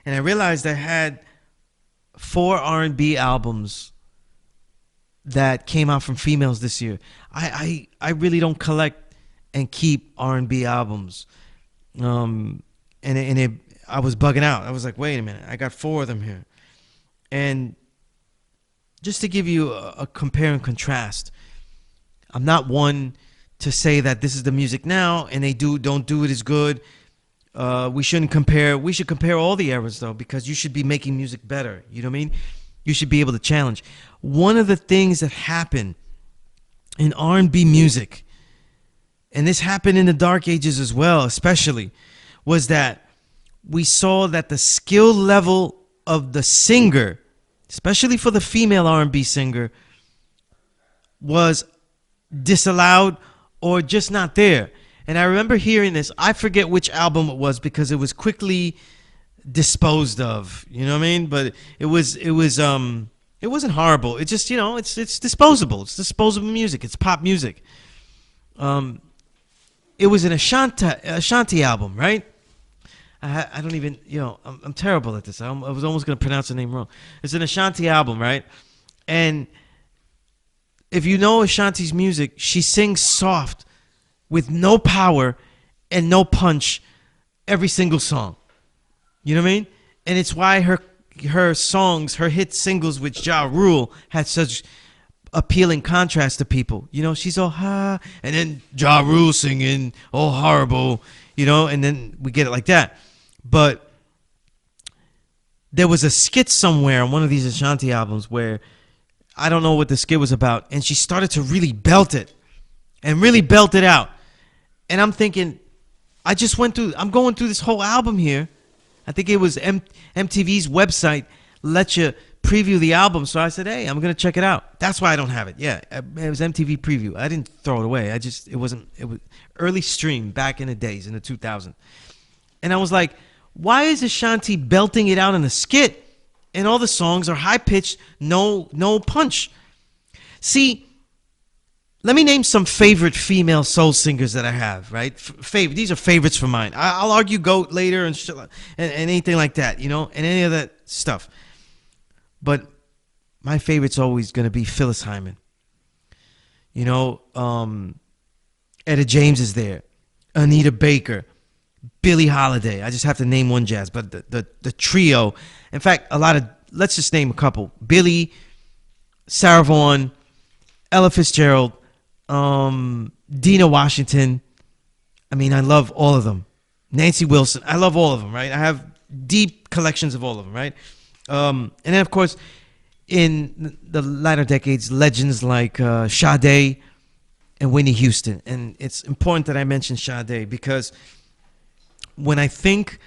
and I realized I had 4 R&B albums that came out from females this year. I really don't collect and keep R&B albums. I was bugging out. I was like, wait a minute, I got 4 of them here. And just to give you a compare and contrast, I'm not one to say that this is the music now and they don't do it as good. We shouldn't compare. We should compare all the eras, though, because you should be making music better. You know what I mean? You should be able to challenge. One of the things that happened in R&B music, and this happened in the Dark Ages as well, especially, was that we saw that the skill level of the singer, especially for the female R&B singer, was disallowed or just not there. And I remember hearing this. I forget which album it was because it was quickly disposed of. You know what I mean? But it wasn't horrible. It just, it's disposable. It's disposable music. It's pop music. It was an Ashanti album, right? I don't even, I'm terrible at this. I was almost going to pronounce the name wrong. It's an Ashanti album, right? And if you know Ashanti's music, she sings soft with no power and no punch every single song. You know what I mean? And it's why her songs, her hit singles with Ja Rule had such appealing contrast to people. She's all ha, and then Ja Rule singing all horrible, and then we get it like that. But there was a skit somewhere on one of these Ashanti albums where I don't know what the skit was about, and she started to really belt it and really belt it out. And I'm thinking, I'm going through this whole album here. I think it was MTV's website let you preview the album. So I said, hey, I'm going to check it out. That's why I don't have it. Yeah, it was MTV Preview. I didn't throw it away. It was early stream back in the days, in the 2000s. And I was like, why is Ashanti belting it out in a skit? And all the songs are high-pitched, no punch. See, let me name some favorite female soul singers that I have, right? These are favorites for mine. I'll argue GOAT later and anything like that, and any of that stuff. But my favorite's always going to be Phyllis Hyman. Etta James is there. Anita Baker. Billie Holiday. I just have to name one jazz, but the trio. In fact, let's just name a couple. Billie, Sarah Vaughan, Ella Fitzgerald, Dina Washington. I mean, I love all of them. Nancy Wilson. I love all of them, right? I have deep collections of all of them, right? And then, of course, in the latter decades, legends like Sade and Whitney Houston. And it's important that I mention Sade because when I think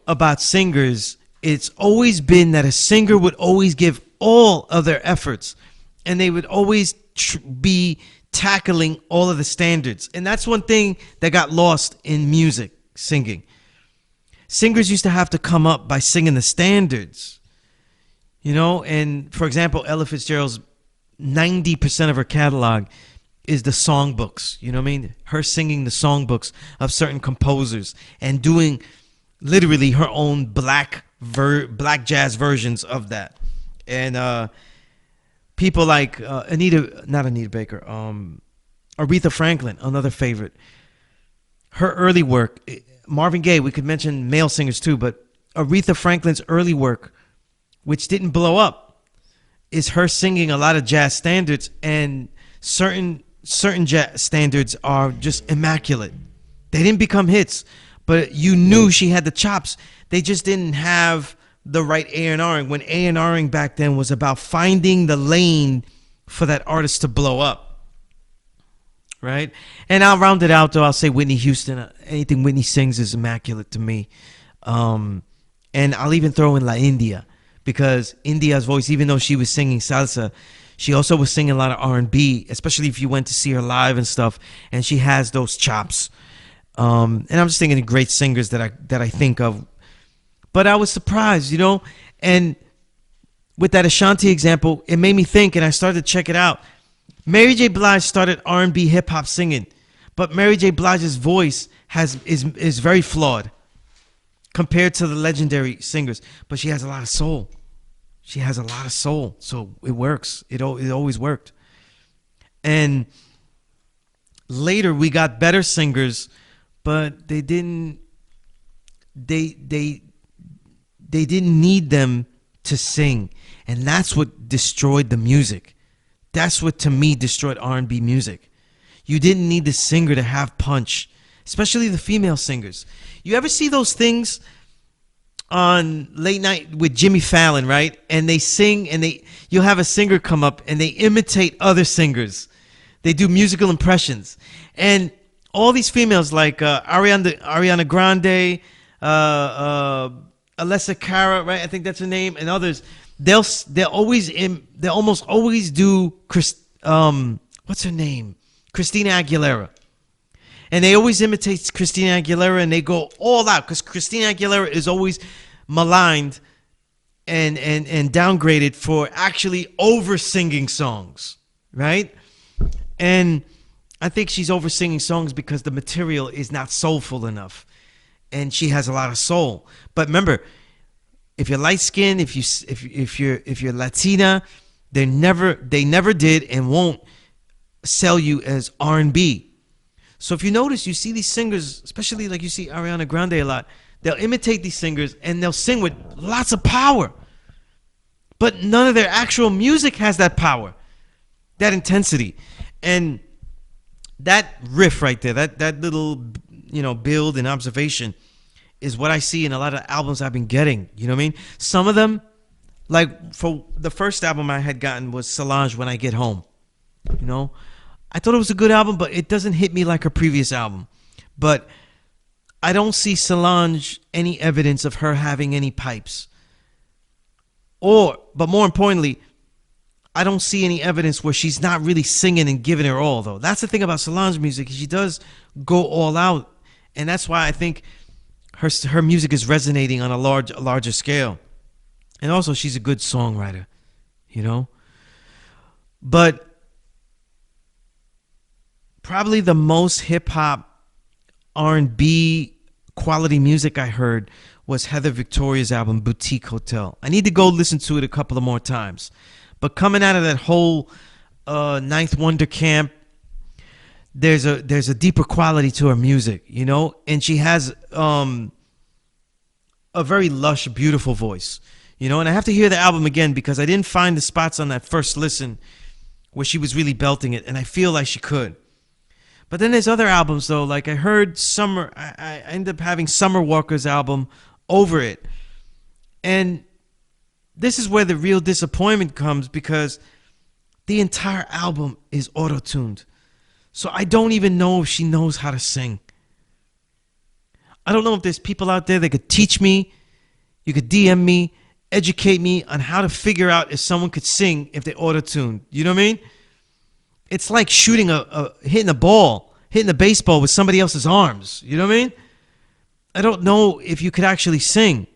about singers, it's always been that a singer would always give all of their efforts and they would always be tackling all of the standards. And that's one thing that got lost in music, singing. Singers used to have to come up by singing the standards, and for example, Ella Fitzgerald's 90% of her catalog is the songbooks, you know what I mean? Her singing the songbooks of certain composers and doing literally her own black jazz versions of that. And people like not Anita Baker, Aretha Franklin, another favorite. Her early work, Marvin Gaye, we could mention male singers too, but Aretha Franklin's early work, which didn't blow up, is her singing a lot of jazz standards, and certain jazz standards are just immaculate. They didn't become hits, but you knew she had the chops. They just didn't have the right A&Ring. When A&Ring back then was about finding the lane for that artist to blow up, right? And I'll round it out, though. I'll say Whitney Houston. Anything Whitney sings is immaculate to me. And I'll even throw in La India, because India's voice, even though she was singing salsa, she also was singing a lot of R&B, especially if you went to see her live and stuff, and she has those chops. And I'm just thinking of great singers that I think of. But I was surprised, and with that Ashanti example, it made me think, and I started to check it out. Mary J. Blige started R&B hip-hop singing, but Mary J. Blige's voice is very flawed compared to the legendary singers, but she has a lot of soul. She has a lot of soul, so it works. It always worked. And later we got better singers, but they didn't need them to sing, and that's what destroyed the music. That's what to me destroyed R&B music. You didn't need the singer to have punch, especially the female singers. You ever see those things on late night with Jimmy Fallon, right? And they sing, and you'll have a singer come up and they imitate other singers. They do musical impressions, and all these females like Ariana Grande, Alessia Cara, right? I think that's her name, and others. They'll almost always do what's her name? Christina Aguilera. And they always imitate Christina Aguilera, and they go all out because Christina Aguilera is always maligned and downgraded for actually over singing songs, right? And I think she's over singing songs because the material is not soulful enough, and she has a lot of soul. But remember, if you're light skinned, if you're Latina, they never did and won't sell you as R&B. So if you notice, you see these singers, especially like you see Ariana Grande a lot, they'll imitate these singers and they'll sing with lots of power. But none of their actual music has that power, that intensity. And that riff right there, that little, build and observation is what I see in a lot of albums I've been getting. You know what I mean? Some of them, like for the first album I had gotten was Solange, When I Get Home. I thought it was a good album, but it doesn't hit me like her previous album. But I don't see Solange any evidence of her having any pipes. But more importantly, I don't see any evidence where she's not really singing and giving her all, though. That's the thing about Solange music. She does go all out. And that's why I think her music is resonating on a larger scale. And also, she's a good songwriter, But probably the most hip-hop R&B quality music I heard was Heather Victoria's album, Boutique Hotel. I need to go listen to it a couple of more times. But coming out of that whole Ninth Wonder camp, there's a deeper quality to her music, and she has a very lush, beautiful voice, and I have to hear the album again because I didn't find the spots on that first listen where she was really belting it, and I feel like she could. But then there's other albums though, like I heard I ended up having Summer Walker's album over it, and this is where the real disappointment comes because the entire album is auto-tuned. So I don't even know if she knows how to sing. I don't know if there's people out there that could teach me, you could DM me, educate me on how to figure out if someone could sing if they auto-tuned. You know what I mean? It's like hitting a baseball with somebody else's arms. You know what I mean? I don't know if you could actually sing.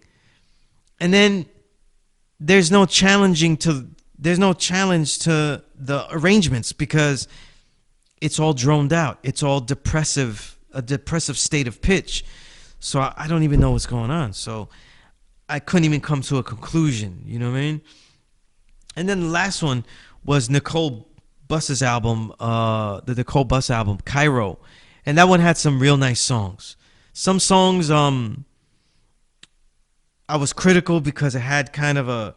And then there's no challenge to the arrangements because it's all droned out. It's all a depressive state of pitch. So I don't even know what's going on. So I couldn't even come to a conclusion. You know what I mean? And then the last one was Nicole Buss's album, the Nicole Buss album, Cairo. And that one had some real nice songs. Some songs I was critical because it had kind of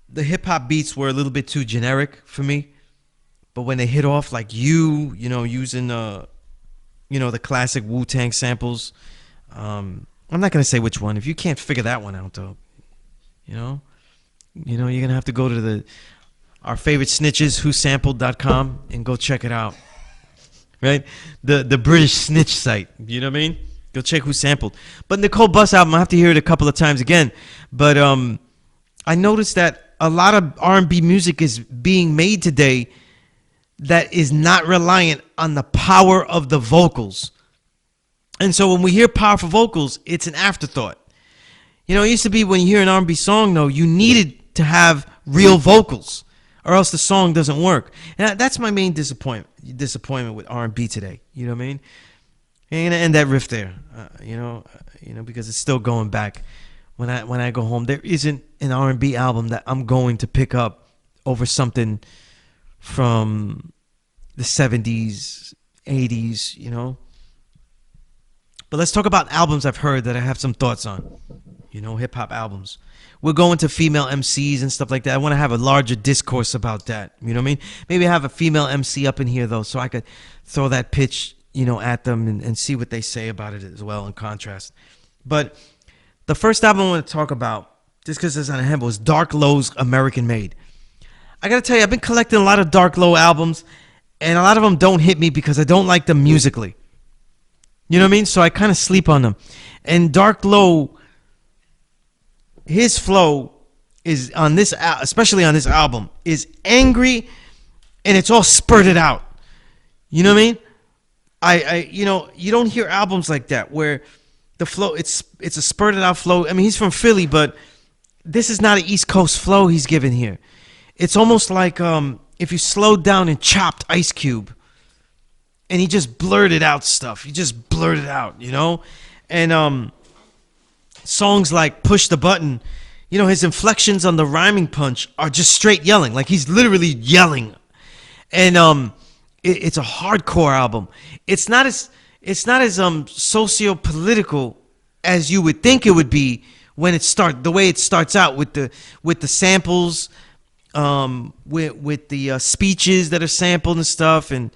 the hip-hop beats were a little bit too generic for me. But when they hit off like using the classic Wu-Tang samples, I'm not going to say which one. If you can't figure that one out, though, you're going to have to go to our favorite snitches, whosampled.com, and go check it out. Right? The British snitch site. You know what I mean? Go check Who Sampled. But Nicole Buss album, I have to hear it a couple of times again. But I noticed that a lot of R&B music is being made today that is not reliant on the power of the vocals. And so when we hear powerful vocals, it's an afterthought. It used to be when you hear an R&B song, though, you needed to have real vocals or else the song doesn't work. And that's my main disappointment with R&B today. You know what I mean? Ain't gonna end that riff there, because it's still going back. When I go home, there isn't an R&B album that I'm going to pick up over something from the 70s, 80s, you know. But let's talk about albums I've heard that I have some thoughts on. You know, hip hop albums. We'll go into female MCs and stuff like that. I want to have a larger discourse about that. You know what I mean? Maybe have a female MC up in here, though, so I could throw that pitch, you know, at them and see what they say about it as well in contrast. But the first album I want to talk about, just because it's on a hand, was Dark Low's American Made. I got to tell you, I've been collecting a lot of Dark Low albums, and a lot of them don't hit me because I don't like them musically. You know what I mean? So I kind of sleep on them. And Dark Low, his flow is on this, especially on this album, is angry, and it's all spurted out. You know what I mean? I you know, you don't hear albums like that where the flow, it's a spurted out flow. I mean, he's from Philly, but this is not an East Coast flow he's giving here. It's almost like if you slowed down and chopped Ice Cube, and he just blurted out stuff. He just blurted out, you know? And songs like Push the Button, you know, his inflections on the rhyming punch are just straight yelling. Like, he's literally yelling. And it's a hardcore album. It's not as socio-political as you would think it would be when the way it starts out with the samples, with the speeches that are sampled and stuff, and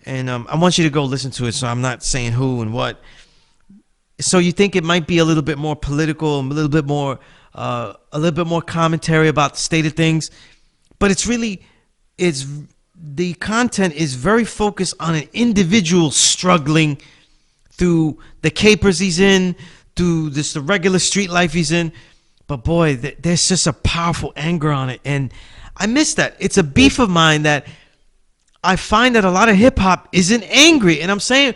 I want you to go listen to it, so I'm not saying who and what. So you think it might be a little bit more political, a little bit more commentary about the state of things, but the content is very focused on an individual struggling through the capers he's in, through the regular street life he's in. But boy, there's just a powerful anger on it, and I miss that. It's a beef of mine that I find that a lot of hip hop isn't angry. And I'm saying,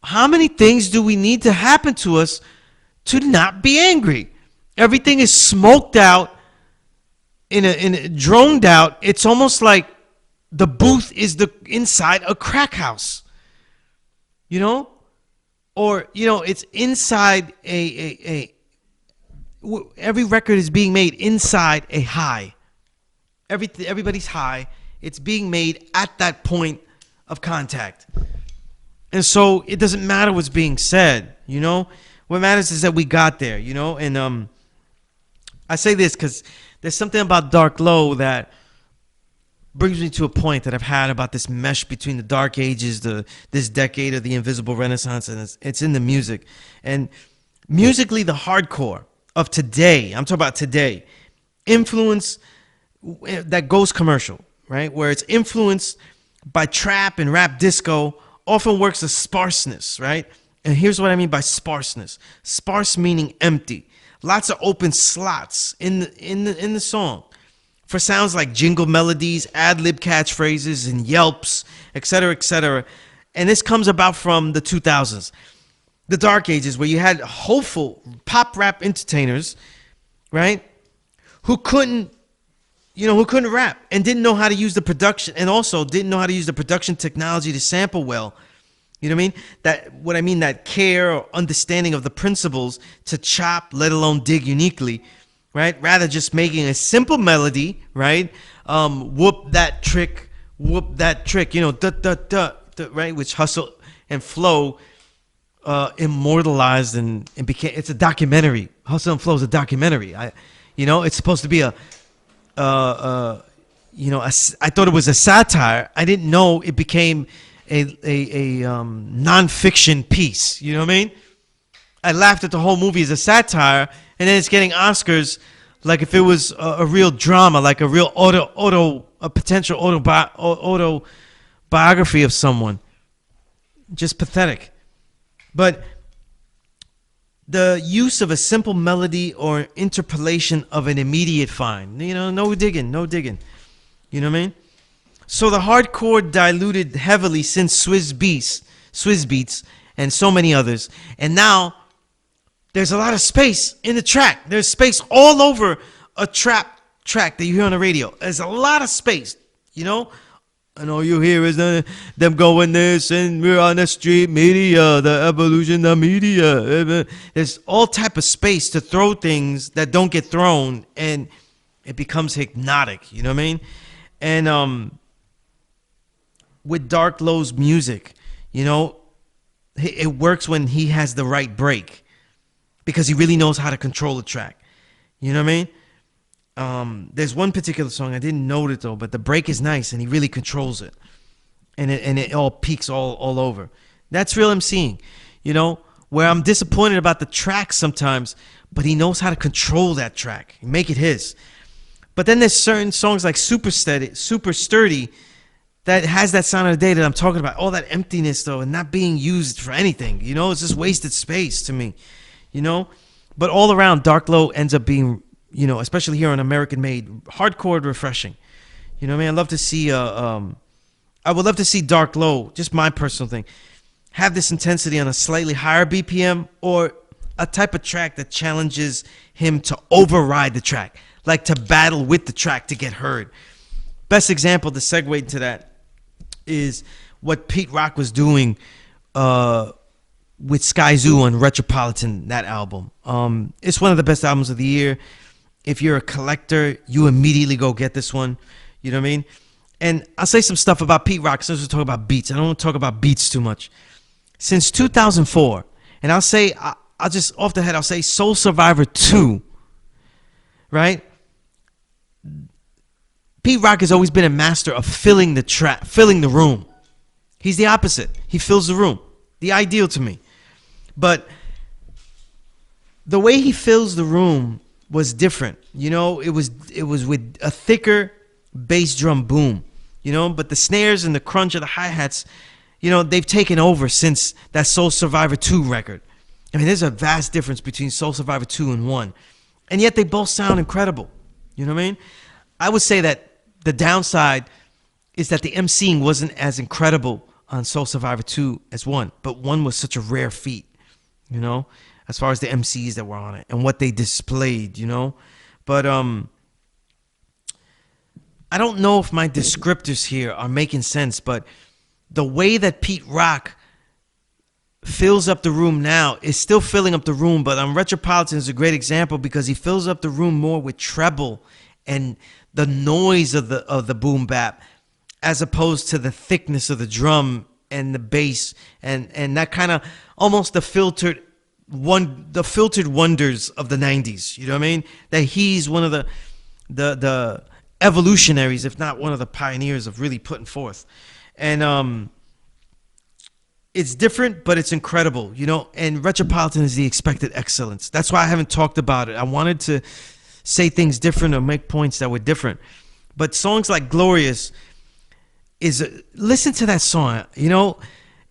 how many things do we need to happen to us to not be angry? Everything is smoked out, droned out. It's almost like the booth is inside a crack house, you know? Or, you know, it's inside every record is being made inside a high. Everybody's high. It's being made at that point of contact. And so it doesn't matter what's being said, you know? What matters is that we got there, you know? And I say this because there's something about Dark Low that brings me to a point that I've had about this mesh between the Dark Ages, this decade of the Invisible Renaissance, and it's in the music. And musically, the hardcore of today, I'm talking about today, influence that goes commercial, right? Where it's influenced by trap and rap disco, often works as sparseness, right? And here's what I mean by sparseness. Sparse meaning empty. Lots of open slots in the song for sounds like jingle melodies, ad-lib catchphrases, and yelps, etc., etc. And this comes about from the 2000s, the Dark Ages, where you had hopeful pop rap entertainers, right, who couldn't rap and didn't know how to use the production, and also didn't know how to use the production technology to sample well. You know what I mean? That care or understanding of the principles to chop, let alone dig uniquely, right? Rather just making a simple melody, right? Whoop that trick, you know, right? Which Hustle and Flow immortalized and became, it's a documentary. Hustle and Flow is a documentary. It's supposed to be I thought it was a satire. I didn't know it became a nonfiction piece. You know what I mean? I laughed at the whole movie as a satire, and then it's getting Oscars like if it was a real drama, like a real a potential autobiography of someone. Just pathetic. But the use of a simple melody or interpolation of an immediate find, you know, no digging. You know what I mean? So the hardcore diluted heavily since Swizz Beats, and so many others. And now there's a lot of space in the track. There's space all over a trap track that you hear on the radio. There's a lot of space, you know? And all you hear is them going this, and we're on the street media, the evolution of media. There's all type of space to throw things that don't get thrown, and it becomes hypnotic. You know what I mean? And with Dark Low's music, you know, it works when he has the right break because he really knows how to control the track. You know what I mean? There's one particular song, I didn't note it though, but the break is nice and he really controls it. And it all peaks all over. That's real MCing, you know, where I'm disappointed about the track sometimes, but he knows how to control that track and make it his. But then there's certain songs like Super Sturdy that has that sound of the day that I'm talking about. All that emptiness though, and not being used for anything. You know, it's just wasted space to me. You know, but all around, Dark Low ends up being, you know, especially here on American Made, hardcore refreshing. You know what I mean? I would love to see Dark Low, just my personal thing, have this intensity on a slightly higher BPM or a type of track that challenges him to override the track, like to battle with the track to get heard. Best example to segue into that is what Pete Rock was doing with Sky Zoo on Retropolitan, that album. It's one of the best albums of the year. If you're a collector, you immediately go get this one. You know what I mean? And I'll say some stuff about Pete Rock since we're talking about beats. I don't want to talk about beats too much. Since 2004, and I'll just off the head, I'll say Soul Survivor 2, right? Pete Rock has always been a master of filling the room. He's the opposite. He fills the room. The ideal to me. But the way he fills the room was different. You know, it was with a thicker bass drum boom. You know, but the snares and the crunch of the hi-hats, you know, they've taken over since that Soul Survivor 2 record. I mean, there's a vast difference between Soul Survivor 2 and 1. And yet they both sound incredible. You know what I mean? I would say that the downside is that the MCing wasn't as incredible on Soul Survivor 2 as 1. But 1 was such a rare feat, you know, as far as the MCs that were on it and what they displayed, you know. But I don't know if my descriptors here are making sense, but the way that Pete Rock fills up the room now is still filling up the room, but on Retropolitan is a great example because he fills up the room more with treble and the noise of the boom bap as opposed to the thickness of the drum and the bass and that kind of almost the filtered wonders of the 90s. You know what I mean? That he's one of the evolutionaries, if not one of the pioneers of really putting forth. And it's different, but it's incredible, you know. And Retropolitan is the expected excellence. That's why I haven't talked about it. I wanted to say things different or make points that were different. But songs like Glorious listen to that song, you know.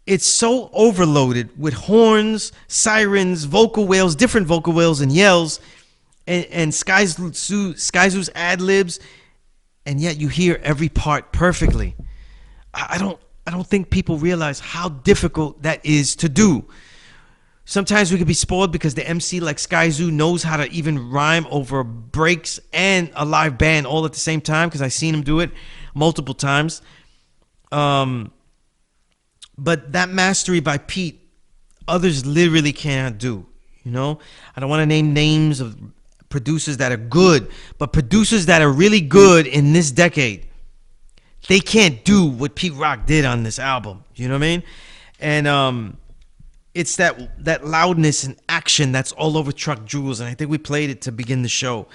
It's so overloaded with horns, sirens, vocal wails, different vocal wails and yells, and Sky Zoo's ad-libs, and yet you hear every part perfectly. I don't think people realize how difficult that is to do. Sometimes we could be spoiled because the MC like Sky Zoo knows how to even rhyme over breaks and a live band all at the same time, because I've seen him do it multiple times. But that mastery by Pete, others literally cannot do. You know, I don't want to name names of producers that are good, but producers that are really good in this decade, they can't do what Pete Rock did on this album. You know what I mean? And it's that loudness and action that's all over Truck Jewels, and I think we played it to begin the show.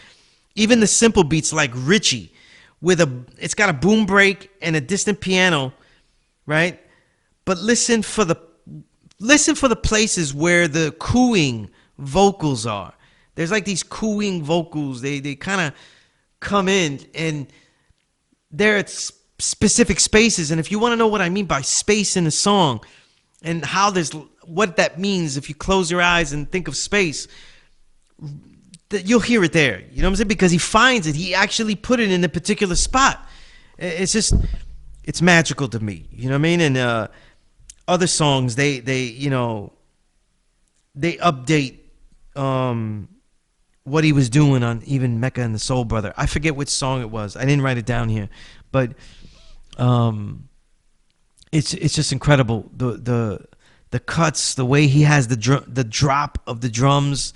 Even the simple beats like Richie, it's got a boom break and a distant piano, right? But listen for the places where the cooing vocals are. There's like these cooing vocals. They kind of come in and they're at specific spaces. And if you want to know what I mean by space in a song and what that means, if you close your eyes and think of space, you'll hear it there. You know what I'm saying? Because he finds it. He actually put it in a particular spot. It's magical to me. You know what I mean? And other songs, they update what he was doing on even Mecca and the Soul Brother. I forget which song it was. I didn't write it down here, but it's just incredible. The cuts, the way he has the drop of the drums,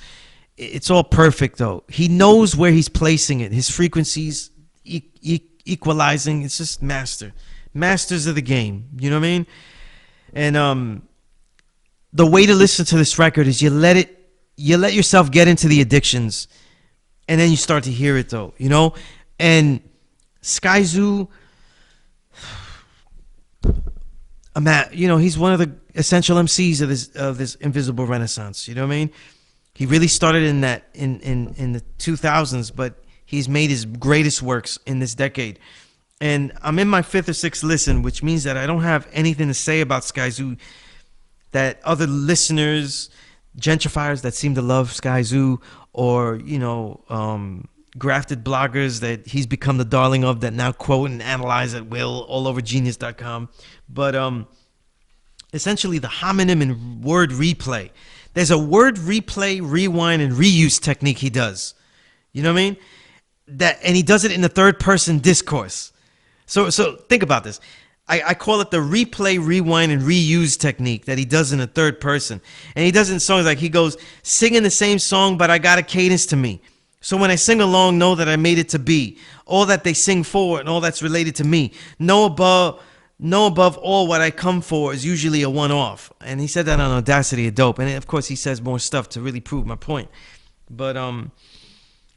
it's all perfect though. He knows where he's placing it. His frequencies equalizing. It's just masters of the game. You know what I mean? And the way to listen to this record is you let yourself get into the addictions, and then you start to hear it though, you know? And Skyzoo, you know, he's one of the essential MCs of this invisible renaissance, you know what I mean? He really started in the 2000s, but he's made his greatest works in this decade. And I'm in my 5th or 6th listen, which means that I don't have anything to say about Skyzoo that other listeners, gentrifiers that seem to love Skyzoo, or, you know, grafted bloggers that he's become the darling of that now quote and analyze at will all over genius.com. But essentially the homonym and word replay. There's a word replay, rewind, and reuse technique he does. You know what I mean? And he does it in the third person discourse. So think about this. I call it the replay, rewind, and reuse technique that he does in the third person. And he does it in songs like he goes, singing the same song, but I got a cadence to me. So when I sing along, know that I made it to be. All that they sing for and all that's related to me. Know above all what I come for is usually a one-off. And he said that on Audacity of Dope. And of course he says more stuff to really prove my point. But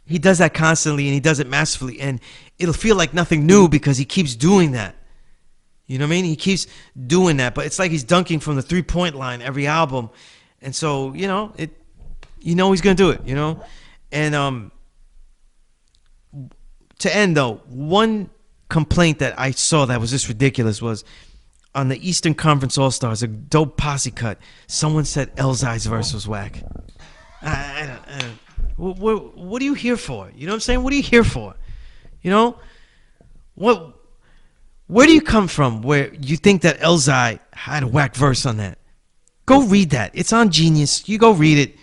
he does that constantly, and he does it masterfully. And it'll feel like nothing new because he keeps doing that. You know what I mean? He keeps doing that. But it's like he's dunking from the three-point line every album. And so, you know, he's going to do it, you know? And to end, though, one complaint that I saw that was just ridiculous was on the Eastern Conference All-Stars, a dope posse cut, someone said Elzai's verse was whack. What are you here for? You know what I'm saying? What are you here for? You know? Where do you come from where you think that Elzai had a whack verse on that? Go read that. It's on Genius. You go read it.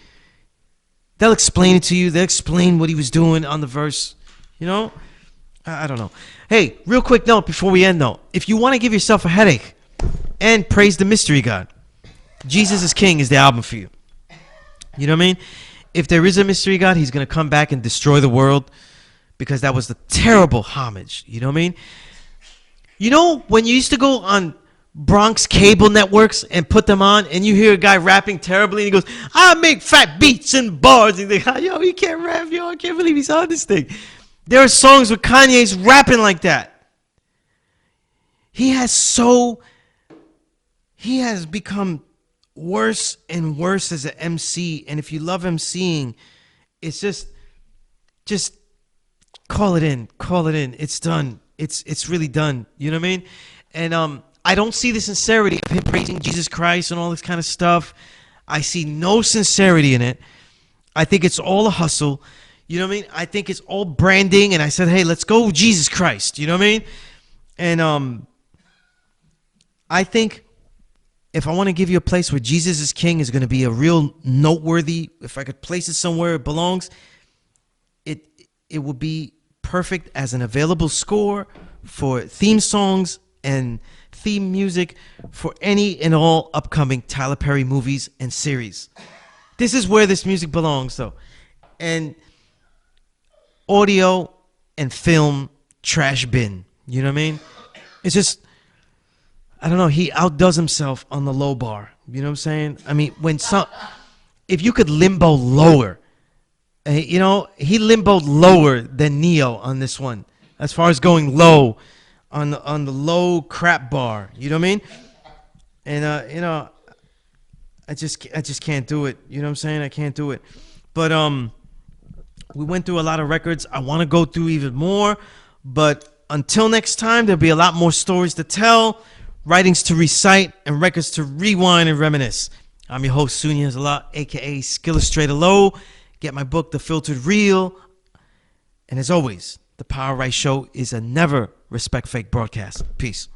They'll explain it to you. They'll explain what he was doing on the verse. You know? I don't know. Hey, real quick note before we end, though. If you want to give yourself a headache and praise the mystery God, Jesus is King is the album for you. You know what I mean? If there is a mystery God, he's going to come back and destroy the world because that was the terrible homage. You know what I mean? You know, when you used to go on Bronx cable networks and put them on, and you hear a guy rapping terribly, and he goes, I make fat beats and bars. And you think, yo, he can't rap, yo, I can't believe he's on this thing. There are songs with Kanye's rapping like that. He has become worse and worse as an MC. And if you love MCing, it's just call it in. It's done. It's really done. You know what I mean? And I don't see the sincerity of him praising Jesus Christ and all this kind of stuff. I see no sincerity in it. I think it's all a hustle. You know what I mean? I think it's all branding. And I said, hey, let's go Jesus Christ. You know what I mean? And I think if I want to give you a place where Jesus is King is going to be a real noteworthy, if I could place it somewhere it belongs, it would be perfect as an available score for theme songs and theme music for any and all upcoming Tyler Perry movies and series. This is where this music belongs, though. And audio and film trash bin. You know what I mean? It's just, I don't know. He outdoes himself on the low bar. You know what I'm saying? I mean, if you could limbo lower, you know, he limboed lower than Neo on this one, as far as going low on the low crap bar. You know what I mean? And you know, I just can't do it. You know what I'm saying? I can't do it. But we went through a lot of records. I want to go through even more, but until next time, there'll be a lot more stories to tell, writings to recite, and records to rewind and reminisce. I'm your host, Sunya Zala, a.k.a. Skillustrator Low. Get my book, The Filtered Real. And as always, The Power Right Show is a never respect fake broadcast. Peace.